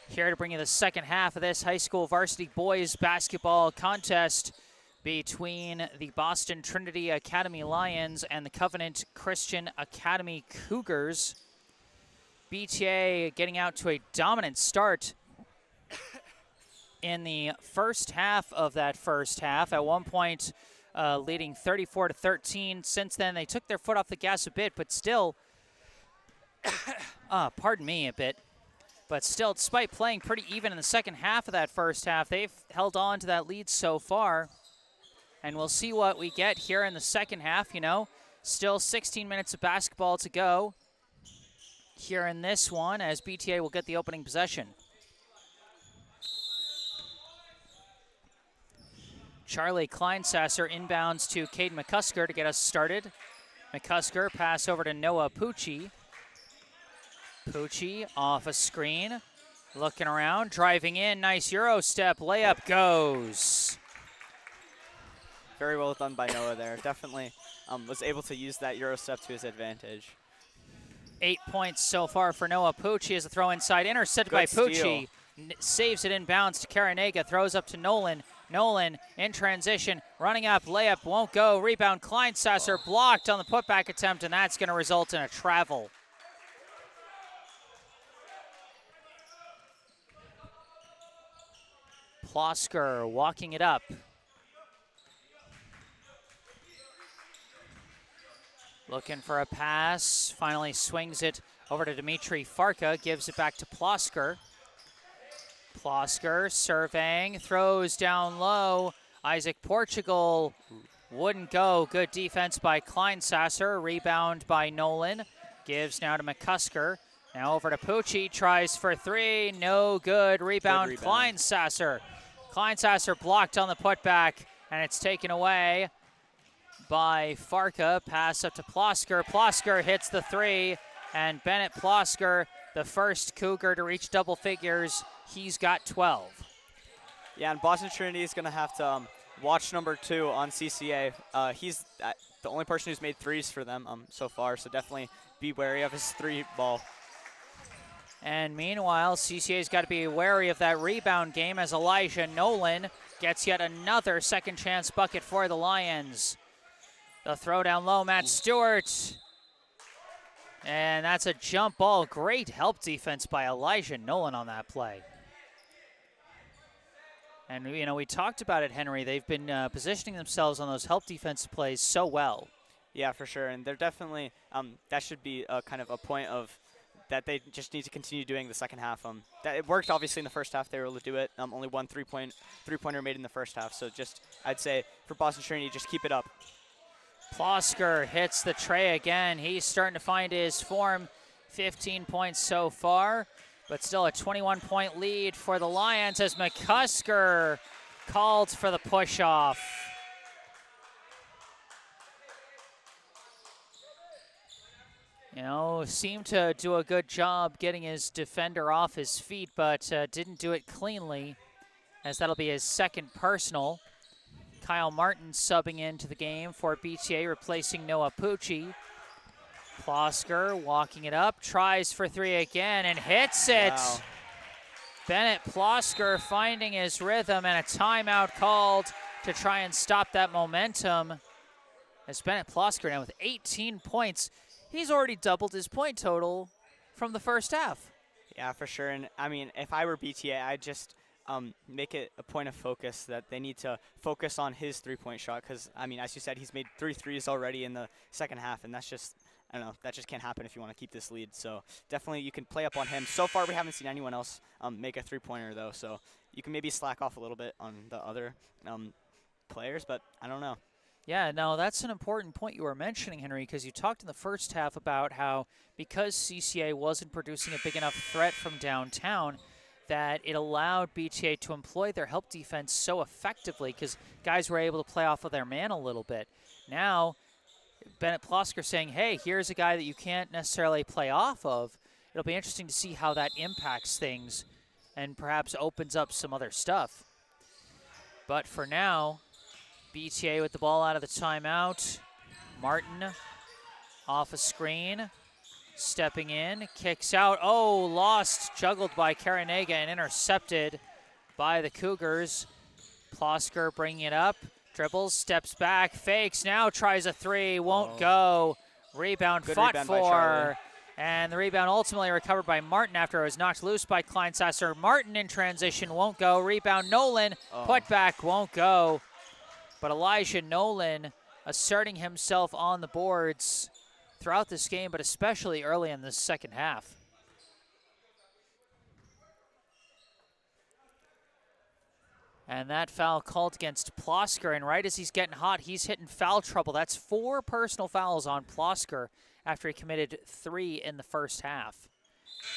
Here to bring you the second half of this high school varsity boys basketball contest between the Boston Trinity Academy Lions and the Covenant Christian Academy Cougars. BTA getting out to a dominant start in the first half of that first half. At one point, leading 34-13. Since then, they took their foot off the gas a bit, but still, pardon me a bit, but still, despite playing pretty even in the second half of that first half, they've held on to that lead so far. And we'll see what we get here in the second half. You know, still 16 minutes of basketball to go here in this one as BTA will get the opening possession. Charlie Kleinsasser inbounds to Caden McCusker to get us started. McCusker pass over to Noah Pucci. Pucci off a screen, looking around, driving in, nice Euro step, layup goes. Very well done by Noah there. Definitely was able to use that Euro step to his advantage. 8 points so far for Noah Pucci as a throw inside, intercepted by Pucci. Saves it inbounds to Karanega, throws up to Nolan. Nolan in transition, running up, layup won't go, rebound Kleinsasser blocked on the putback attempt, and that's going to result in a travel. Plosker walking it up. Looking for a pass, finally swings it over to Dimitri Farka, gives it back to Plosker. Plosker surveying, throws down low. Isaac Portugal wouldn't go. Good defense by Kleinsasser. Rebound by Nolan. Gives now to McCusker. Now over to Pucci. Tries for three. No good. Rebound Kleinsasser. Kleinsasser blocked on the putback, and it's taken away by Farka. Pass up to Plosker. Plosker hits the three, and Bennett Plosker, the first Cougar to reach double figures. He's got 12. Yeah, and Boston Trinity is going to have to watch number 2 on CCA. He's the only person who's made threes for them so far, so definitely be wary of his three ball. And meanwhile, CCA's got to be wary of that rebound game as Elijah Nolan gets yet another second chance bucket for the Lions. The throw down low, Matt Stewart. And that's a jump ball. Great help defense by Elijah Nolan on that play. And, you know, we talked about it, Henry. They've been positioning themselves on those help defensive plays so well. Yeah, for sure. And they're definitely, that should be kind of a point of that they just need to continue doing the second half. That it worked, obviously, in the first half. They were able to do it. Only one three-pointer made in the first half. So just, I'd say, for Boston Trinity, just keep it up. Plosker hits the tray again. He's starting to find his form. 15 points so far, but still a 21-point lead for the Lions as McCusker called for the push-off. You know, seemed to do a good job getting his defender off his feet, but didn't do it cleanly, as that'll be his second personal. Kyle Martin subbing into the game for BTA, replacing Noah Pucci. Plosker walking it up, tries for three again, and hits it. Wow. Bennett Plosker finding his rhythm, and a timeout called to try and stop that momentum. As Bennett Plosker now with 18 points. He's already doubled his point total from the first half. Yeah, for sure. And, I mean, if I were BTA, I'd just make it a point of focus that they need to focus on his three-point shot because, I mean, as you said, he's made 3 threes already in the second half, and that's just, I don't know, that just can't happen if you want to keep this lead. So definitely you can play up on him. So far we haven't seen anyone else make a three-pointer, though, so you can maybe slack off a little bit on the other players, but I don't know. Yeah, no, that's an important point you were mentioning, Henry, because you talked in the first half about how because CCA wasn't producing a big enough threat from downtown, that it allowed BTA to employ their help defense so effectively because guys were able to play off of their man a little bit. Now, Bennett Plosker saying, hey, here's a guy that you can't necessarily play off of. It'll be interesting to see how that impacts things and perhaps opens up some other stuff. But for now, BTA with the ball out of the timeout. Martin off a screen, stepping in, kicks out. Oh, lost, juggled by Karanega and intercepted by the Cougars. Plosker bringing it up, dribbles, steps back, fakes, now tries a three, won't go. Rebound Good fought rebound by Charlie. for, and the rebound ultimately recovered by Martin after it was knocked loose by Kleinsasser. Martin in transition, won't go. Rebound, Nolan, put back, won't go. But Elijah Nolan asserting himself on the boards throughout this game, but especially early in the second half. And that foul called against Plosker, and right as he's getting hot, he's hitting foul trouble. That's 4 personal fouls on Plosker after he committed 3 in the first half,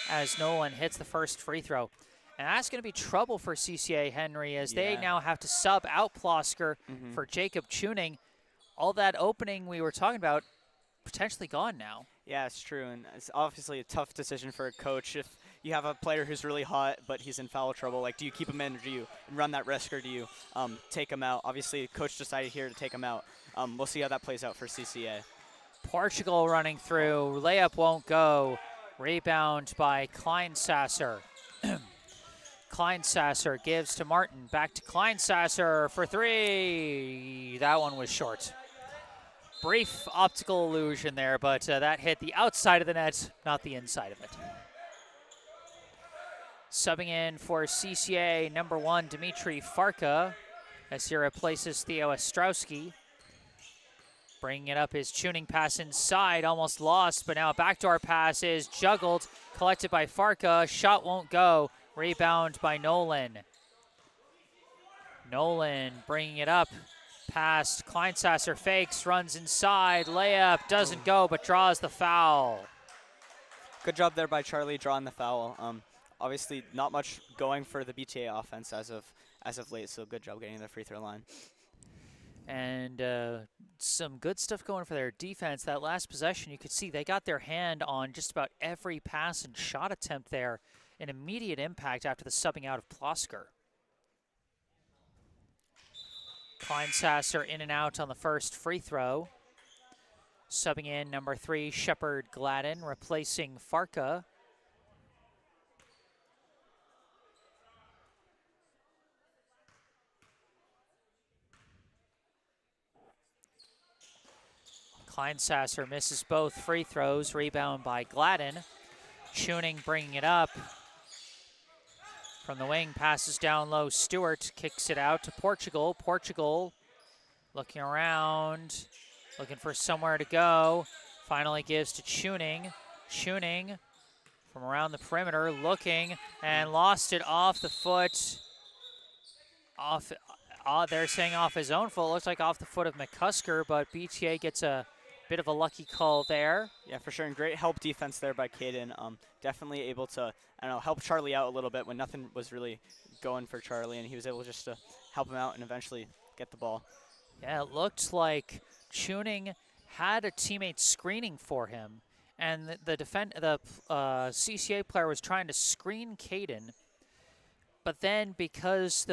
as Nolan hits the first free throw. And that's going to be trouble for CCA, Henry, as they now have to sub out Plosker for Jacob Tuning. All that opening we were talking about, potentially gone now. Yeah, it's true, and it's obviously a tough decision for a coach if you have a player who's really hot, but he's in foul trouble. Like, do you keep him in, or do you run that risk, or do you take him out? Obviously, coach decided here to take him out. We'll see how that plays out for CCA. Portugal running through. Layup won't go. Rebound by Kleinsasser. Kleinsasser gives to Martin. Back to Kleinsasser for 3. That one was short. Brief optical illusion there, but that hit the outside of the net, not the inside of it. Subbing in for CCA, number 1, Dimitri Farka, as he replaces Theo Ostrowski. Bringing it up, his tuning pass inside, almost lost, but now a backdoor pass is juggled, collected by Farka. Shot won't go. Rebound by Nolan. Nolan bringing it up. Past Kleinsasser, fakes, runs inside, layup, doesn't go, but draws the foul. Good job there by Charlie drawing the foul. Obviously, not much going for the BTA offense as of late, so good job getting the free throw line. And some good stuff going for their defense. That last possession, you could see they got their hand on just about every pass and shot attempt there. An immediate impact after the subbing out of Plosker. Kleinsasser in and out on the first free throw. Subbing in number 3, Shepard Gladden, replacing Farka. Kleinsasser misses both free throws. Rebound by Gladden. Tuning bringing it up. From the wing, passes down low. Stewart kicks it out to Portugal. Portugal looking around, looking for somewhere to go. Finally gives to Tuning. Tuning from around the perimeter, looking, and lost it off the foot. They're saying off his own foot. Looks like off the foot of McCusker, but BTA gets a bit of a lucky call there. Yeah, for sure, and great help defense there by Caden. Definitely able to, help Charlie out a little bit when nothing was really going for Charlie, and he was able just to help him out and eventually get the ball. Yeah, it looked like Tuning had a teammate screening for him, and the CCA player was trying to screen Caden, but then because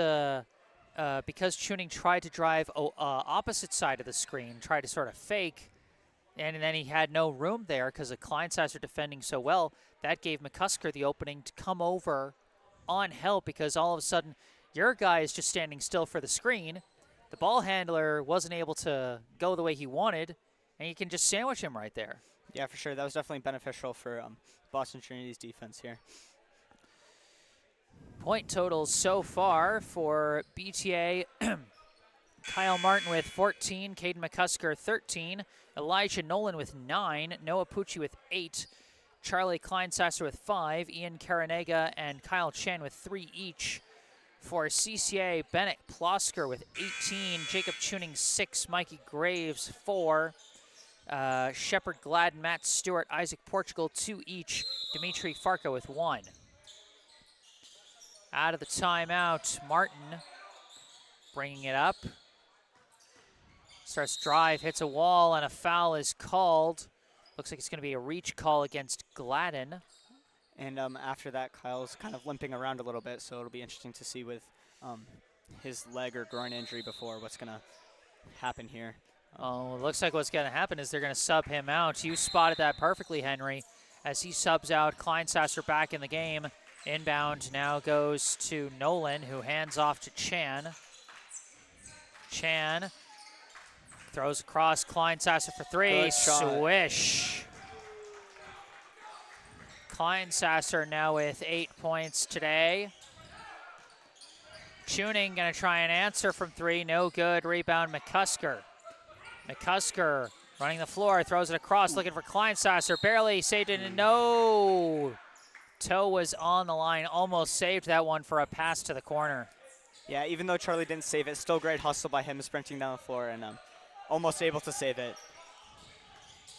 Tuning tried to drive opposite side of the screen, tried to sort of fake, and then he had no room there because the Kleinsasser defending so well, that gave McCusker the opening to come over on help, because all of a sudden your guy is just standing still for the screen. The ball handler wasn't able to go the way he wanted, and you can just sandwich him right there. Yeah, for sure. That was definitely beneficial for Boston Trinity's defense here. Point totals so far for BTA. Kyle Martin with 14, Caden McCusker 13, Elijah Nolan with 9, Noah Pucci with 8, Charlie Kleinsasser with 5, Ian Karanega and Kyle Chen with 3 each. For CCA, Bennett Plosker with 18, Jacob Tuning 6, Mikey Graves 4, Shepard Gladden, Matt Stewart, Isaac Portugal 2 each, Dimitri Farka with 1. Out of the timeout, Martin bringing it up. Starts drive, hits a wall, and a foul is called. Looks like it's going to be a reach call against Gladden. And after that, Kyle's kind of limping around a little bit, so it'll be interesting to see with his leg or groin injury before what's going to happen here. Oh, it looks like what's going to happen is they're going to sub him out. You spotted that perfectly, Henry, as he subs out. Kleinsasser back in the game. Inbound now goes to Nolan, who hands off to Chan. Chan throws across. Kleinsasser for three. Swish. Kleinsasser now with 8 points today. Tuning going to try and answer from three. No good. Rebound, McCusker. McCusker running the floor, throws it across, looking for Kleinsasser. Barely saved it, and no. Toe was on the line, almost saved that one for a pass to the corner. Yeah, even though Charlie didn't save it, still great hustle by him sprinting down the floor and almost able to save it.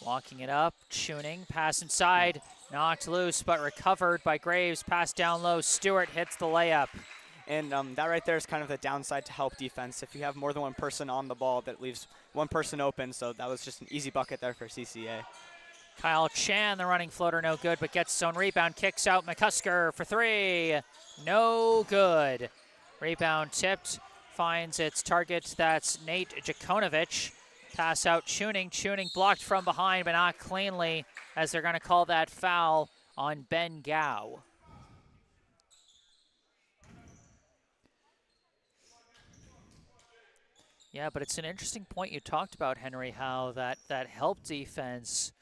Walking it up, Tuning, pass inside, knocked loose, but recovered by Graves. Pass down low, Stewart hits the layup. And that right there is kind of the downside to help defense. If you have more than one person on the ball, that leaves one person open, so that was just an easy bucket there for CCA. Kyle Chan, the running floater, no good, but gets his own rebound, kicks out McCusker for three. No good. Rebound tipped, finds its target. That's Nate Jakonovic. Pass out Tuning. Tuning blocked from behind, but not cleanly, as they're going to call that foul on Ben Gao. Yeah, but it's an interesting point you talked about, Henry, how that help defense,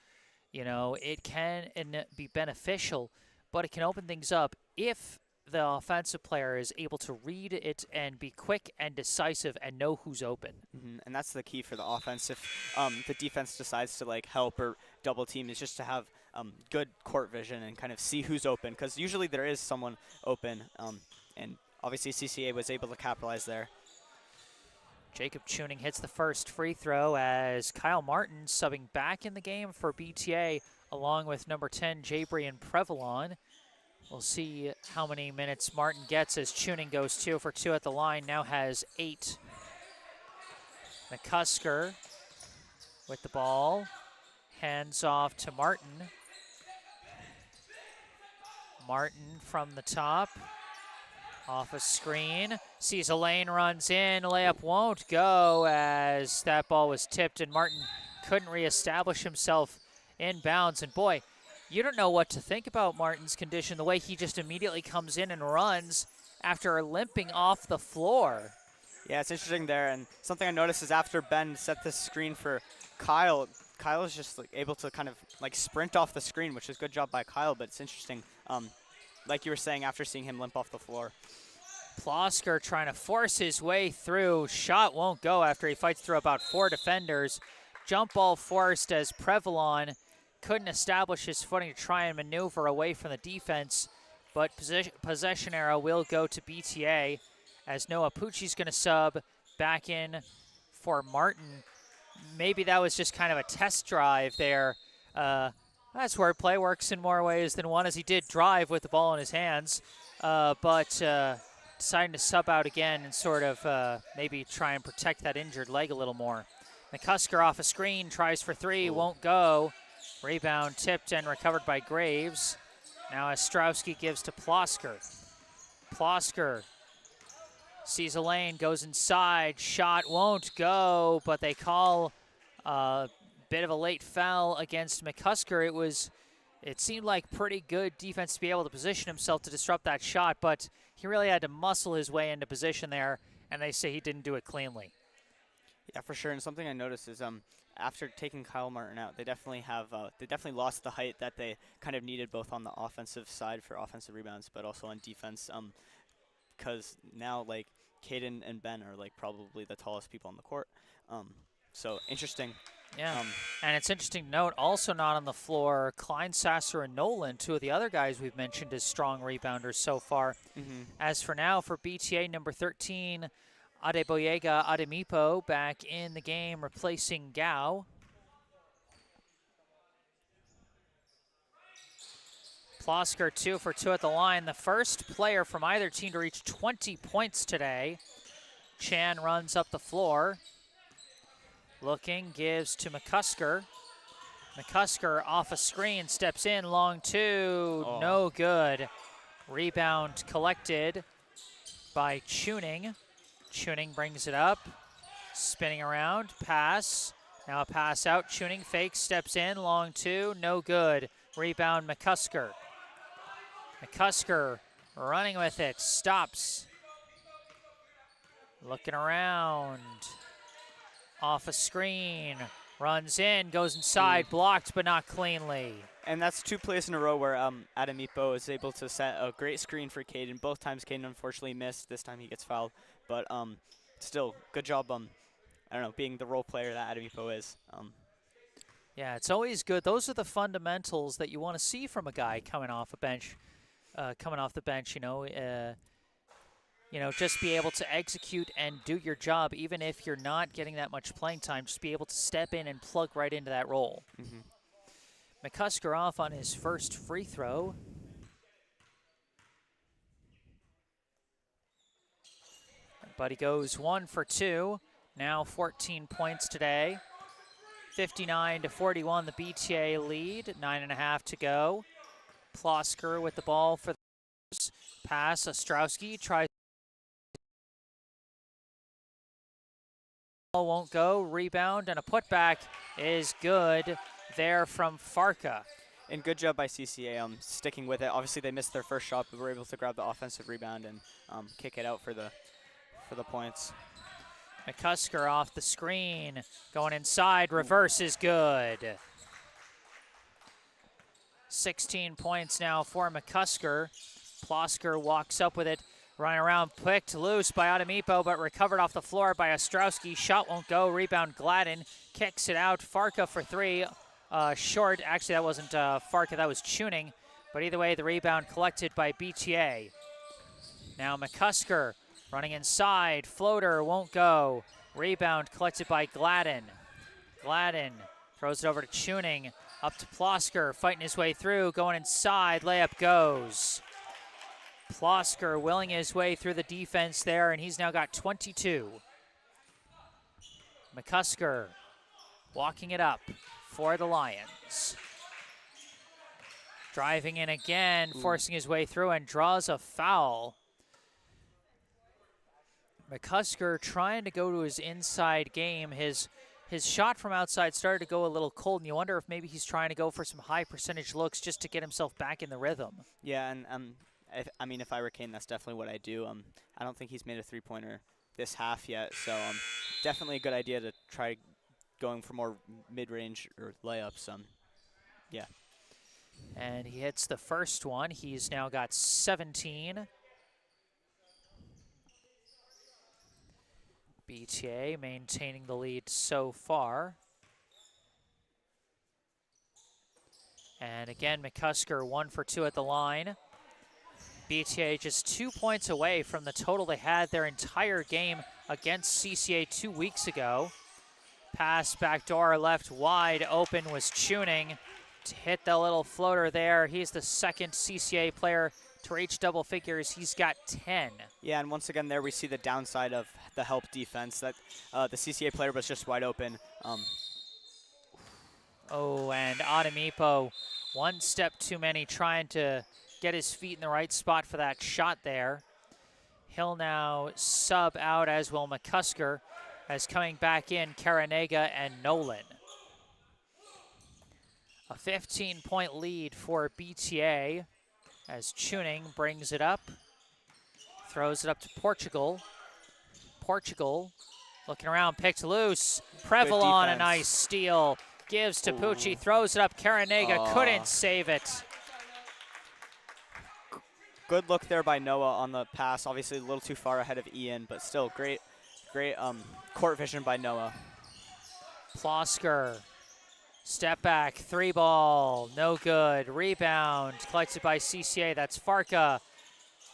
you know, it can be beneficial, but it can open things up if the offensive player is able to read it and be quick and decisive and know who's open. And that's the key for the offense. If the defense decides to like help or double team, is just to have good court vision and kind of see who's open, because usually there is someone open, and obviously CCA was able to capitalize there. Jacob Tuning hits the first free throw as Kyle Martin subbing back in the game for BTA along with number 10, Jabrian Prevalon. We'll see how many minutes Martin gets as Tuning goes 2 for 2 at the line, now has 8. McCusker with the ball, hands off to Martin. Martin from the top. Off a screen, sees a lane, runs in, layup won't go as that ball was tipped and Martin couldn't reestablish himself in bounds. And boy, you don't know what to think about Martin's condition, the way he just immediately comes in and runs after limping off the floor. Yeah, it's interesting there, and something I noticed is after Ben set this screen for Kyle, Kyle is just like able to kind of like sprint off the screen, which is a good job by Kyle, but it's interesting. Like you were saying, after seeing him limp off the floor. Plosker trying to force his way through. Shot won't go after he fights through about 4 defenders. Jump ball forced as Prevalon couldn't establish his footing to try and maneuver away from the defense. But possession arrow will go to BTA as Noah Pucci's going to sub back in for Martin. Maybe that was just kind of a test drive there. That's where play works in more ways than one, as he did drive with the ball in his hands, but deciding to sub out again and sort of maybe try and protect that injured leg a little more. McCusker off a screen, tries for 3, won't go. Rebound tipped and recovered by Graves. Now Ostrowski gives to Plosker. Plosker sees a lane, goes inside, shot won't go, but they call bit of a late foul against McCusker. It seemed like pretty good defense to be able to position himself to disrupt that shot, but he really had to muscle his way into position there, and they say he didn't do it cleanly. Yeah, for sure. And something I noticed is after taking Kyle Martin out, they definitely lost the height that they kind of needed, both on the offensive side for offensive rebounds, but also on defense. Because now like Caden and Ben are like probably the tallest people on the court. So interesting. Yeah, and it's interesting to note, also not on the floor, Kleinsasser and Nolan, 2 of the other guys we've mentioned as strong rebounders so far. As for now, for BTA, number 13, Adeboyega Ademipo back in the game, replacing Gao. Plosker 2 for 2 at the line, the first player from either team to reach 20 points today. Chan runs up the floor. Looking, gives to McCusker. McCusker off a screen, steps in, long two, no good. Rebound collected by Tuning. Tuning brings it up, spinning around, pass. Now a pass out, Tuning fakes, steps in, long two, no good. Rebound McCusker. McCusker running with it, stops. Looking around, off a screen, runs in, goes inside, blocked but not cleanly. And that's 2 plays in a row where Adamipo is able to set a great screen for Caden. Both times Caden unfortunately missed. This time he gets fouled. But still, good job, I don't know, being the role player that Adamipo is. Yeah, it's always good. Those are the fundamentals that you want to see from a guy coming off a bench, just be able to execute and do your job, even if you're not getting that much playing time, just be able to step in and plug right into that role. McCusker off on his first free throw. But he goes 1 for 2, now 14 points today. 59-41, the BTA lead, 9.5 to go. Plosker with the ball for the pass. Ostrowski tries. Ball won't go. Rebound and a putback is good there from Farka. And good job by CCA sticking with it. Obviously they missed their first shot, but were able to grab the offensive rebound and kick it out for the points. McCusker off the screen, going inside, reverse is good. 16 points now for McCusker. Plosker walks up with it, running around, picked loose by Adamipo, but recovered off the floor by Ostrowski. Shot won't go, rebound Gladden, kicks it out. Farka for 3, short. Actually, that wasn't Farka, that was Tuning. But either way, the rebound collected by BTA. Now McCusker running inside, floater won't go. Rebound collected by Gladden. Gladden throws it over to Tuning, up to Plosker, fighting his way through, going inside, layup goes. Plosker willing his way through the defense there, and he's now got 22. McCusker walking it up for the Lions. Driving in again, forcing his way through, and draws a foul. McCusker trying to go to his inside game. His shot from outside started to go a little cold, and you wonder if maybe he's trying to go for some high percentage looks just to get himself back in the rhythm. Yeah, and if I were Kane, that's definitely what I do. I don't think he's made a three-pointer this half yet, so definitely a good idea to try going for more mid-range or layups. Yeah. And he hits the first one. He's now got 17. BTA maintaining the lead so far. And again, McCusker 1 for 2 at the line. BTA just 2 points away from the total they had their entire game against CCA 2 weeks ago. Pass backdoor left wide open was Tuning to hit the little floater there. He's the second CCA player to reach double figures. He's got 10. Yeah, and once again there we see the downside of the help defense, that the CCA player was just wide open. And Adamipo, one step too many, trying to get his feet in the right spot for that shot there. He'll now sub out, as will McCusker, as coming back in Karanega and Nolan. A 15-point lead for BTA as Tuning brings it up, throws it up to Portugal. Portugal looking around, picked loose. Prevalon, a nice steal. Gives to Pucci, throws it up. Karanega couldn't save it. Good look there by Noah on the pass. Obviously a little too far ahead of Ian, but still great court vision by Noah. Plosker, step back, 3-ball, no good. Rebound collected by CCA, that's Farka.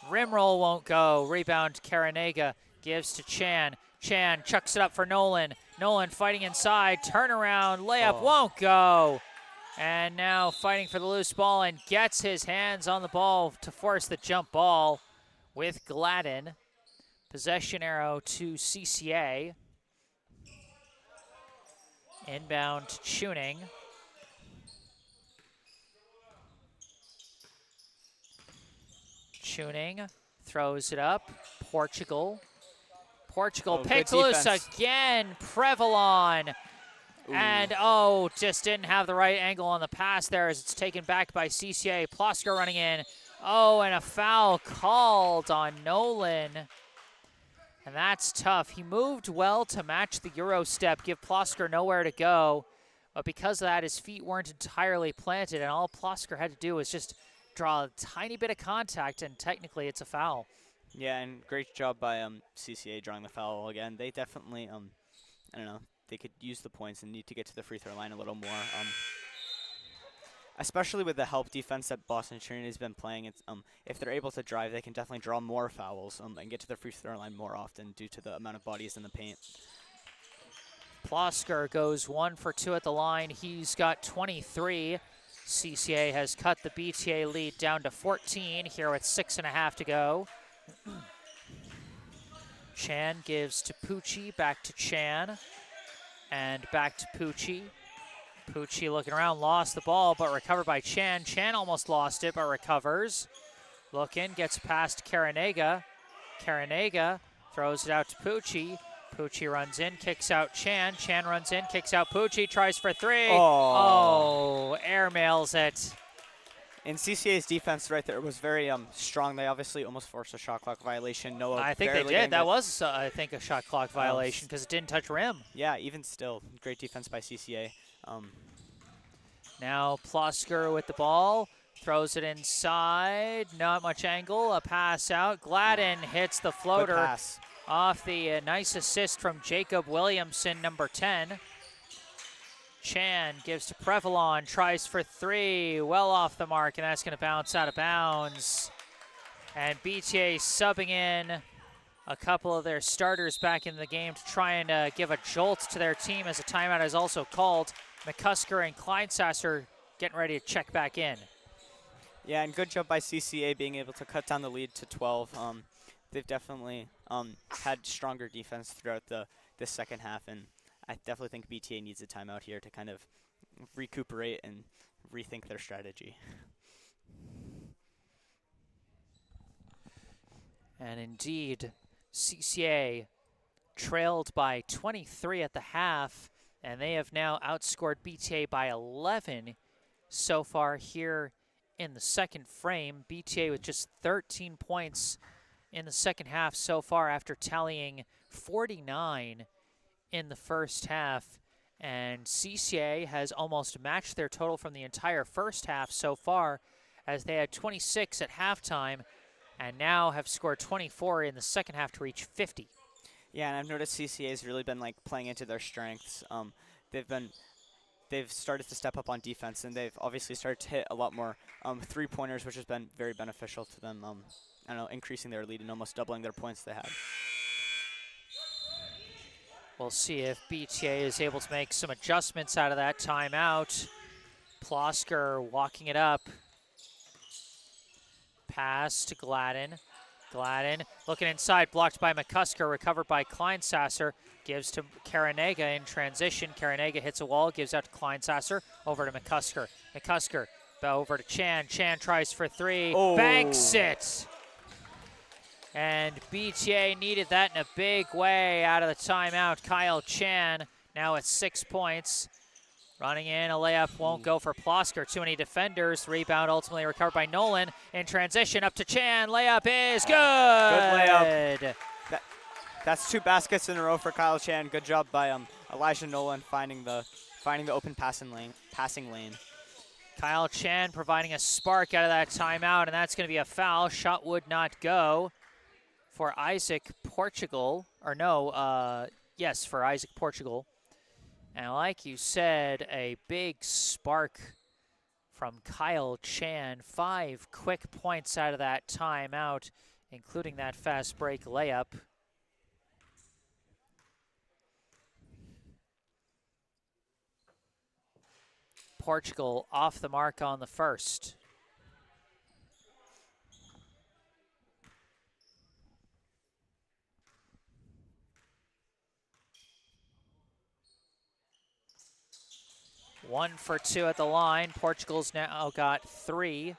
Rim roll won't go. Rebound Karanega gives to Chan. Chan chucks it up for Nolan. Nolan fighting inside, turnaround, layup won't go. And now fighting for the loose ball and gets his hands on the ball to force the jump ball with Gladden. Possession arrow to CCA. Inbound to Tuning. Tuning throws it up. Portugal Oh, picked good loose defense. again. Prevalon. Ooh. And, just didn't have the right angle on the pass there as it's taken back by CCA. Plosker running in. Oh, and a foul called on Nolan. And that's tough. He moved well to match the Euro step, give Plosker nowhere to go. But because of that, his feet weren't entirely planted, and all Plosker had to do was just draw a tiny bit of contact, and technically it's a foul. Yeah, and great job by CCA drawing the foul again. They definitely, I don't know, they could use the points and need to get to the free throw line a little more. Especially with the help defense that Boston Trinity has been playing, it's, if they're able to drive, they can definitely draw more fouls and get to the free throw line more often due to the amount of bodies in the paint. Plosker goes 1 for 2 at the line. He's got 23. CCA has cut the BTA lead down to 14 here with 6.5 to go. Chan gives to Pucci, back to Chan, and back to Pucci. Pucci looking around, lost the ball, but recovered by Chan. Chan almost lost it, but recovers. Looking, gets past Karanega. Karanega throws it out to Pucci. Pucci runs in, kicks out Chan. Chan runs in, kicks out Pucci, tries for 3. Oh, airmails it. And CCA's defense right there was very strong. They obviously almost forced a shot clock violation. Noah I think they barely did. That getting was, I think, a shot clock violation because it didn't touch rim. Yeah, even still, great defense by CCA. Now Plosker with the ball, throws it inside, not much angle, a pass out. Gladden hits the floater Good pass. off the nice assist from Jacob Williamson, number 10. Chan gives to Prevalon, tries for 3, well off the mark, and that's going to bounce out of bounds. And BTA subbing in a couple of their starters back in the game to try and give a jolt to their team as a timeout is also called. McCusker and Kleinsasser getting ready to check back in. Yeah, and good job by CCA being able to cut down the lead to 12. They've definitely had stronger defense throughout this second half, and I definitely think BTA needs a timeout here to kind of recuperate and rethink their strategy. And indeed, CCA trailed by 23 at the half, and they have now outscored BTA by 11 so far here in the second frame. BTA with just 13 points in the second half so far after tallying 49 in the first half. And CCA has almost matched their total from the entire first half so far, as they had 26 at halftime and now have scored 24 in the second half to reach 50. Yeah, and I've noticed CCA has really been playing into their strengths. They've started to step up on defense, and they've obviously started to hit a lot more three-pointers, which has been very beneficial to them. I don't know, increasing their lead and almost doubling their points they had. We'll see if BTA is able to make some adjustments out of that timeout. Plosker walking it up. Pass to Gladden. Gladden looking inside, blocked by McCusker, recovered by Kleinsasser. Gives to Karanega in transition. Karanega hits a wall, gives out to Kleinsasser. Over to McCusker. McCusker over to Chan. Chan tries for 3. Oh. Banks it. And BTA needed that in a big way out of the timeout. Kyle Chan now at 6 points. Running in, a layup won't go for Plosker. Too many defenders. Rebound ultimately recovered by Nolan. In transition, up to Chan. Layup is good. Good layup. That's 2 baskets in a row for Kyle Chan. Good job by Elijah Nolan finding the open passing lane. Kyle Chan providing a spark out of that timeout, and that's going to be a foul. Shot would not go for Isaac Portugal. Or no, yes, for Isaac Portugal. And like you said, a big spark from Kyle Chan. 5 quick points out of that timeout, including that fast break layup. Portugal off the mark on the first. One for 2 at the line. Portugal's now got 3.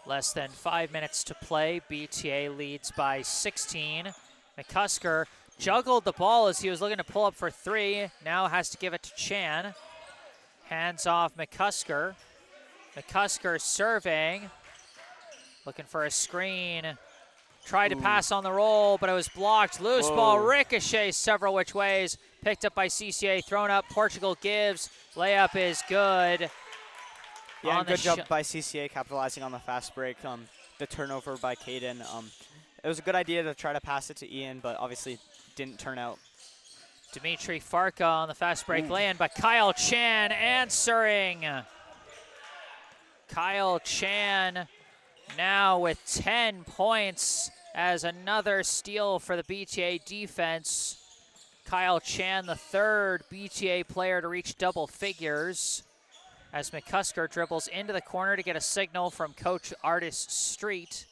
Less than 5 minutes to play. BTA leads by 16. McCusker juggled the ball as he was looking to pull up for 3. Now has to give it to Chan. Hands off McCusker. McCusker serving. Looking for a screen. Tried to pass on the roll, but it was blocked. Loose ball ricochets several which ways. Picked up by CCA. Thrown up. Portugal gives. Layup is good. Yeah, and good job by CCA capitalizing on the fast break. The turnover by Caden. It was a good idea to try to pass it to Ian, but obviously didn't turn out. Dimitri Farka on the fast break lay-in, but Kyle Chan answering. Kyle Chan now with 10 points as another steal for the BTA defense. Kyle Chan, the third BTA player to reach double figures, as McCusker dribbles into the corner to get a signal from Coach Artis Street.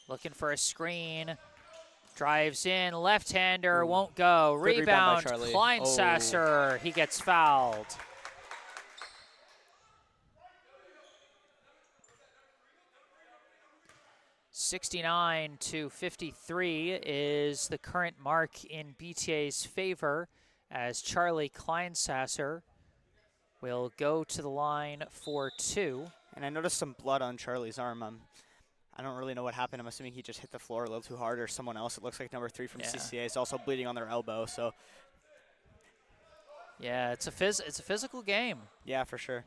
Looking for a screen. Drives in, left-hander, won't go. Rebound, Kleinsasser, he gets fouled. (69-53) is the current mark in BTA's favor, as Charlie Kleinsasser will go to the line for 2. And I noticed some blood on Charlie's arm. I don't really know what happened. I'm assuming he just hit the floor a little too hard, or someone else. It looks like number 3 from CCA is also bleeding on their elbow. So yeah, it's a physical game. Yeah, for sure.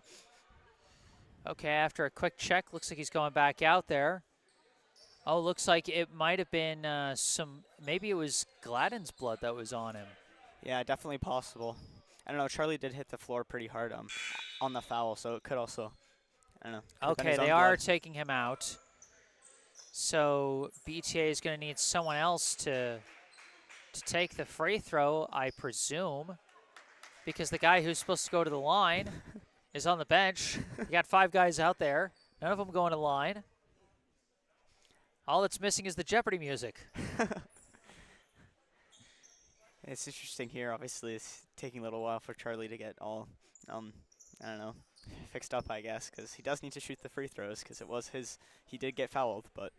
Okay, after a quick check, looks like he's going back out there. Oh, looks like it might have been maybe it was Gladden's blood that was on him. Yeah, definitely possible. I don't know. Charlie did hit the floor pretty hard on the foul, so it could also, I don't know. Okay, they are taking him out. So BTA is going to need someone else to take the free throw, I presume, because the guy who's supposed to go to the line is on the bench. You got 5 guys out there. None of them going to the line. All that's missing is the Jeopardy music. It's interesting here. Obviously, it's taking a little while for Charlie to get all, I don't know, fixed up, I guess, because he does need to shoot the free throws, because it was he did get fouled, but.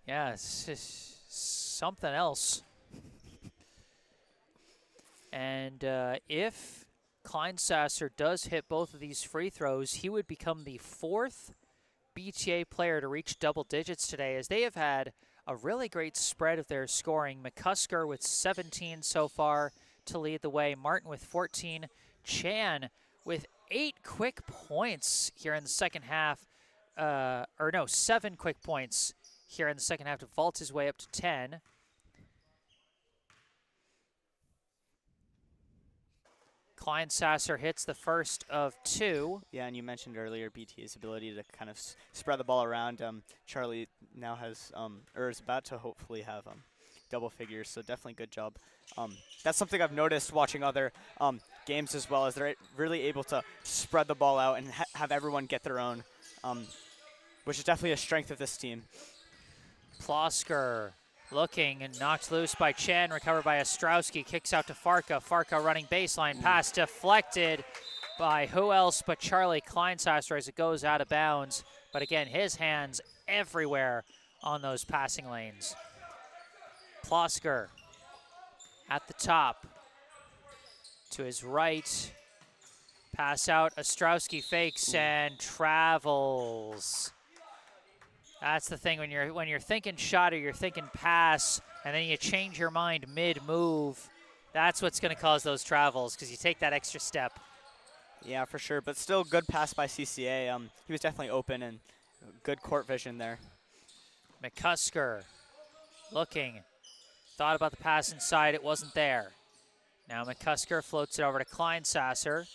Yeah, it's just something else. And if Kleinsasser does hit both of these free throws, he would become the 4th BTA player to reach double digits today, as they have had a really great spread of their scoring. McCusker with 17 so far to lead the way. Martin with 14. Chan with 8 quick points here in the second half. 7 quick points here in the second half to vault his way up to 10. Kleinsasser hits the first of 2. Yeah, and you mentioned earlier BTA's ability to kind of spread the ball around. Charlie now has, or is about to hopefully have double figures, so definitely good job. That's something I've noticed watching other games as well, is they're really able to spread the ball out and have everyone get their own, which is definitely a strength of this team. Plosker looking and knocked loose by Chen, recovered by Ostrowski, kicks out to Farka. Farka running baseline, pass deflected by who else but Charlie Kleinsasser as it goes out of bounds. But again, his hands everywhere on those passing lanes. Plosker at the top. To his right, pass out, Ostrowski fakes and travels. That's the thing when you're thinking shot or you're thinking pass, and then you change your mind mid-move. That's what's going to cause those travels, because you take that extra step. Yeah, for sure. But still, good pass by CCA. He was definitely open and good court vision there. McCusker looking, thought about the pass inside. It wasn't there. Now McCusker floats it over to Kleinsasser.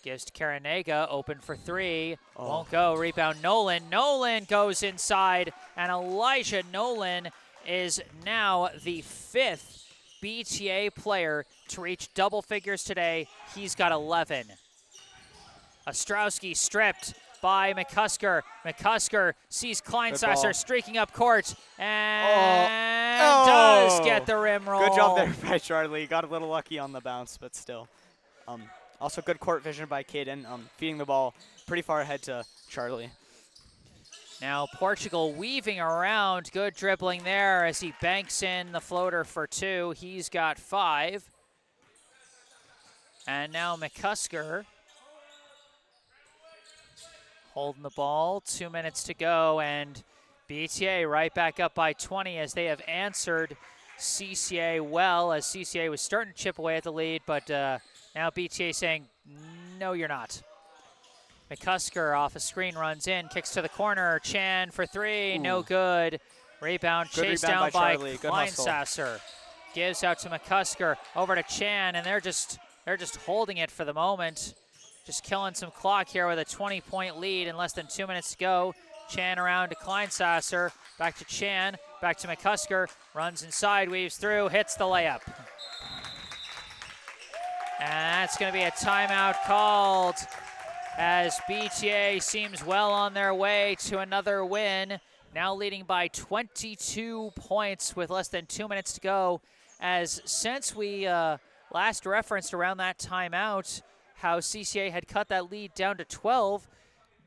Gives to Karanega, open for 3. Won't go. Rebound, Nolan. Nolan goes inside, and Elijah Nolan is now the 5th BTA player to reach double figures today. He's got 11. Ostrowski stripped by McCusker. McCusker sees Kleinsasser streaking up court and does get the rim roll. Good job there by Charlie. Got a little lucky on the bounce, but still. Also good court vision by Caden, feeding the ball pretty far ahead to Charlie. Now Portugal weaving around, good dribbling there as he banks in the floater for 2. He's got 5. And now McCusker holding the ball, 2 minutes to go, and BTA right back up by 20 as they have answered CCA well, as CCA was starting to chip away at the lead, but now BTA saying, no, you're not. McCusker off a screen runs in, kicks to the corner. Chan for 3, no good. Rebound chased down by Kleinsasser. Gives out to McCusker, over to Chan, and they're just holding it for the moment. Just killing some clock here with a 20-point lead in less than 2 minutes to go. Chan around to Kleinsasser, back to Chan, back to McCusker, runs inside, weaves through, hits the layup. And that's going to be a timeout called, as BTA seems well on their way to another win, now leading by 22 points with less than 2 minutes to go. As since we last referenced around that timeout how CCA had cut that lead down to 12,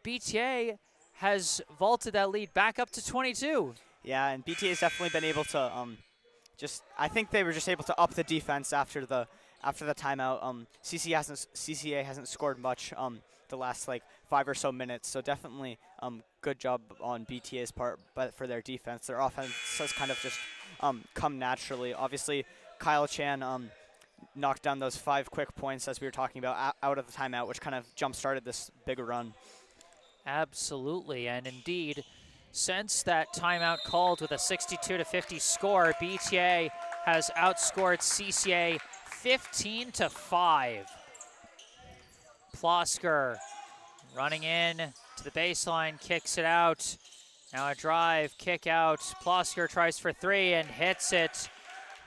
BTA has vaulted that lead back up to 22. Yeah, and BTA has definitely been able to I think they were just able to up the defense after the timeout. CCA hasn't scored much the last like 5 or so minutes, so definitely good job on BTA's part, but for their defense. Their offense has kind of just come naturally. Obviously, Kyle Chan knocked down those 5 quick points as we were talking about out of the timeout, which kind of jump-started this big run. Absolutely, and indeed, since that timeout called with a 62-50 score, BTA has outscored CCA 15-5. Plosker running in to the baseline, kicks it out. Now a drive, kick out. Plosker tries for 3 and hits it.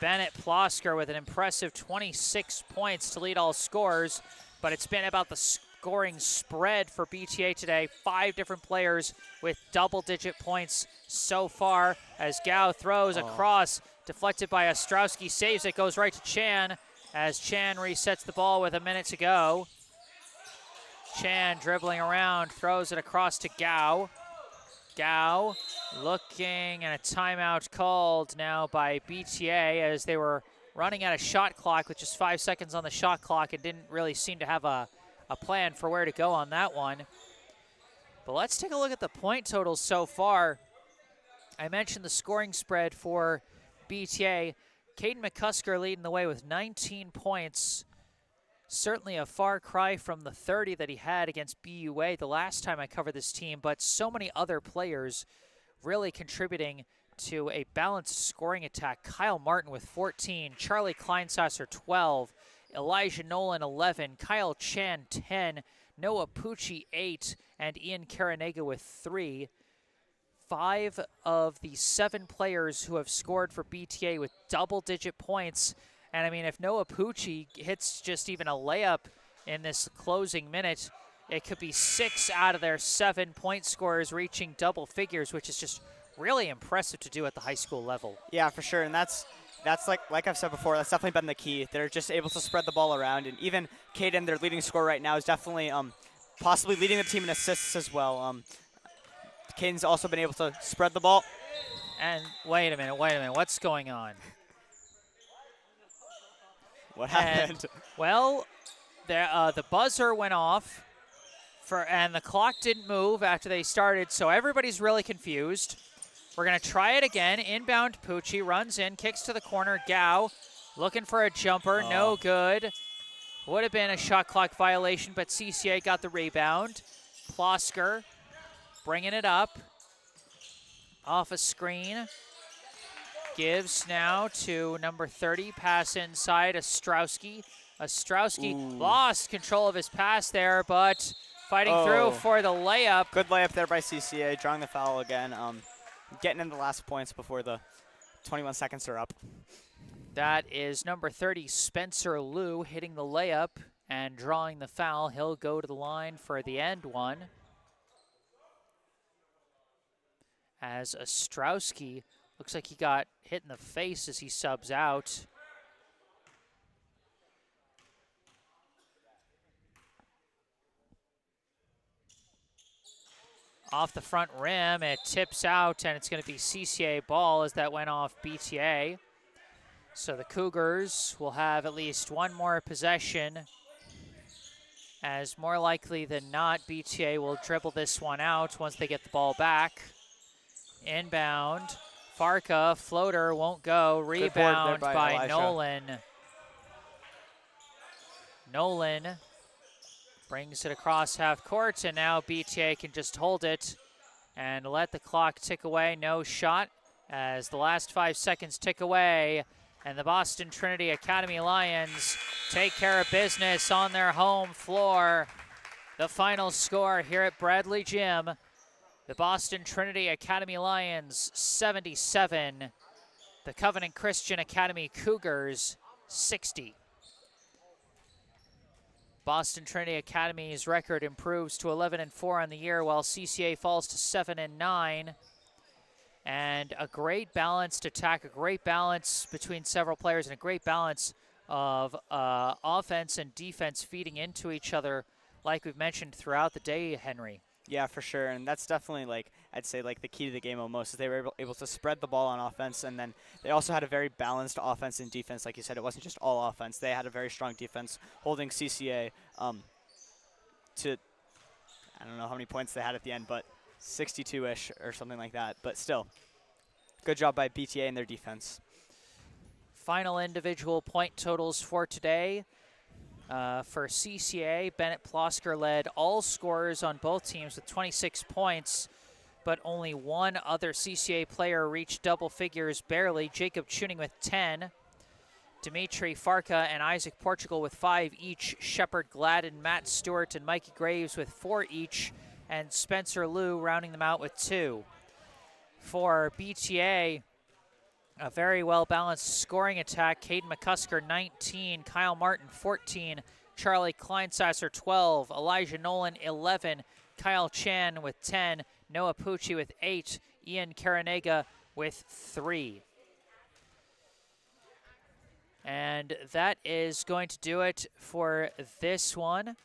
Bennett Plosker with an impressive 26 points to lead all scorers, but it's been about the scoring spread for BTA today. 5 different players with double-digit points so far, as Gao throws across, deflected by Ostrowski, saves it, goes right to Chan, as Chan resets the ball with a minute to go. Chan dribbling around, throws it across to Gao. Gao looking, and a timeout called now by BTA as they were running out of shot clock with just 5 seconds on the shot clock and didn't really seem to have a plan for where to go on that one. But let's take a look at the point totals so far. I mentioned the scoring spread for BTA. Caden McCusker leading the way with 19 points. Certainly a far cry from the 30 that he had against BUA the last time I covered this team, but so many other players really contributing to a balanced scoring attack. Kyle Martin with 14, Charlie Kleinsasser 12, Elijah Nolan 11, Kyle Chan 10, Noah Pucci 8, and Ian Karanega with 3. 5 of the 7 players who have scored for BTA with double-digit points. And I mean, if Noah Pucci hits just even a layup in this closing minute, it could be 6 out of their 7 point scorers reaching double figures, which is just really impressive to do at the high school level. Yeah, for sure, and that's like I've said before, that's definitely been the key. They're just able to spread the ball around, and even Caden, their leading scorer right now, is definitely possibly leading the team in assists as well. Caden's also been able to spread the ball. And wait a minute, what's going on? What happened? Well, the buzzer went off, and the clock didn't move after they started, so everybody's really confused. We're going to try it again. Inbound Pucci runs in, kicks to the corner. Gao looking for a jumper, no good. Would have been a shot clock violation, but CCA got the rebound. Plosker bringing it up off a screen. Gives now to number 30, pass inside, Ostrowski. Ostrowski lost control of his pass there, but fighting through for the layup. Good layup there by CCA, drawing the foul again. Getting in the last points before the 21 seconds are up. That is number 30, Spencer Liu, hitting the layup and drawing the foul. He'll go to the line for the end one, as Ostrowski looks like he got hit in the face as he subs out. Off the front rim, it tips out, and it's going to be CCA ball as that went off BTA. So the Cougars will have at least one more possession, as more likely than not, BTA will dribble this one out once they get the ball back. Inbound, Farka, floater, won't go. Rebound by Nolan. Nolan brings it across half court, and now BTA can just hold it and let the clock tick away. No shot as the last 5 seconds tick away, and the Boston Trinity Academy Lions take care of business on their home floor. The final score here at Bradley Gym, the Boston Trinity Academy Lions 77, the Covenant Christian Academy Cougars 60. Boston Trinity Academy's record improves to 11-4 on the year, while CCA falls to 7-9. And a great balanced attack, a great balance between several players, and a great balance of offense and defense feeding into each other, like we've mentioned throughout the day, Henry. Yeah, for sure, and that's definitely, like, I'd say, like, the key to the game almost, is they were able to spread the ball on offense, and then they also had a very balanced offense and defense. Like you said, it wasn't just all offense. They had a very strong defense, holding CCA to, I don't know how many points they had at the end, but 62-ish or something like that. But still, good job by BTA and their defense. Final individual point totals for today. For CCA, Bennett Plosker led all scorers on both teams with 26 points, but only one other CCA player reached double figures barely. Jacob Tuning with 10. Dimitri Farka and Isaac Portugal with 5 each. Shepard Gladden, Matt Stewart, and Mikey Graves with 4 each. And Spencer Liu rounding them out with 2. For BTA, a very well-balanced scoring attack. Caden McCusker, 19. Kyle Martin, 14. Charlie Kleinsasser, 12. Elijah Nolan, 11. Kyle Chan with 10. Noah Pucci with 8. Ian Karanega with 3. And that is going to do it for this one.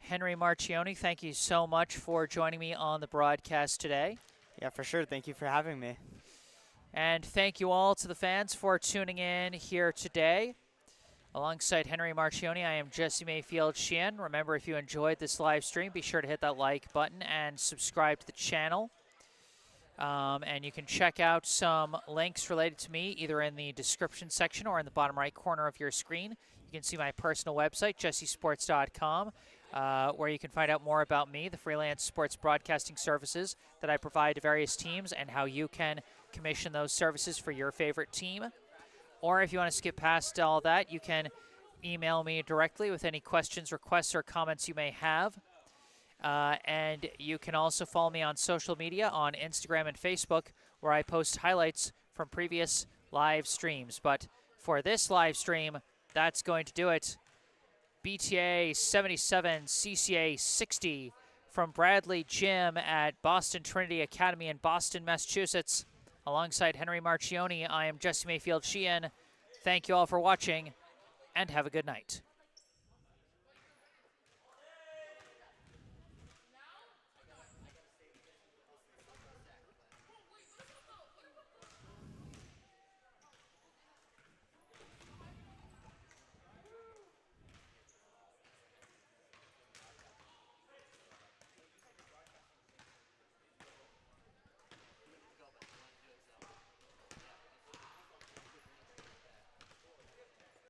Henry Marchioni, thank you so much for joining me on the broadcast today. Yeah, for sure. Thank you for having me. And thank you all to the fans for tuning in here today. Alongside Henry Marchioni, I am Jesse Mayfield-Sheehan. Remember, if you enjoyed this live stream, be sure to hit that like button and subscribe to the channel. And you can check out some links related to me either in the description section or in the bottom right corner of your screen. You can see my personal website, jessesports.com, where you can find out more about me, the freelance sports broadcasting services that I provide to various teams, and how you can commission those services for your favorite team. Or if you want to skip past all that, you can email me directly with any questions, requests, or comments you may have. And you can also follow me on social media on Instagram and Facebook, where I post highlights from previous live streams. But for this live stream, that's going to do it. BTA 77, CCA 60 from Bradley Gym at Boston Trinity Academy in Boston, Massachusetts. Alongside Henry Marchioni, I am Jesse Mayfield-Sheehan. Thank you all for watching, and have a good night.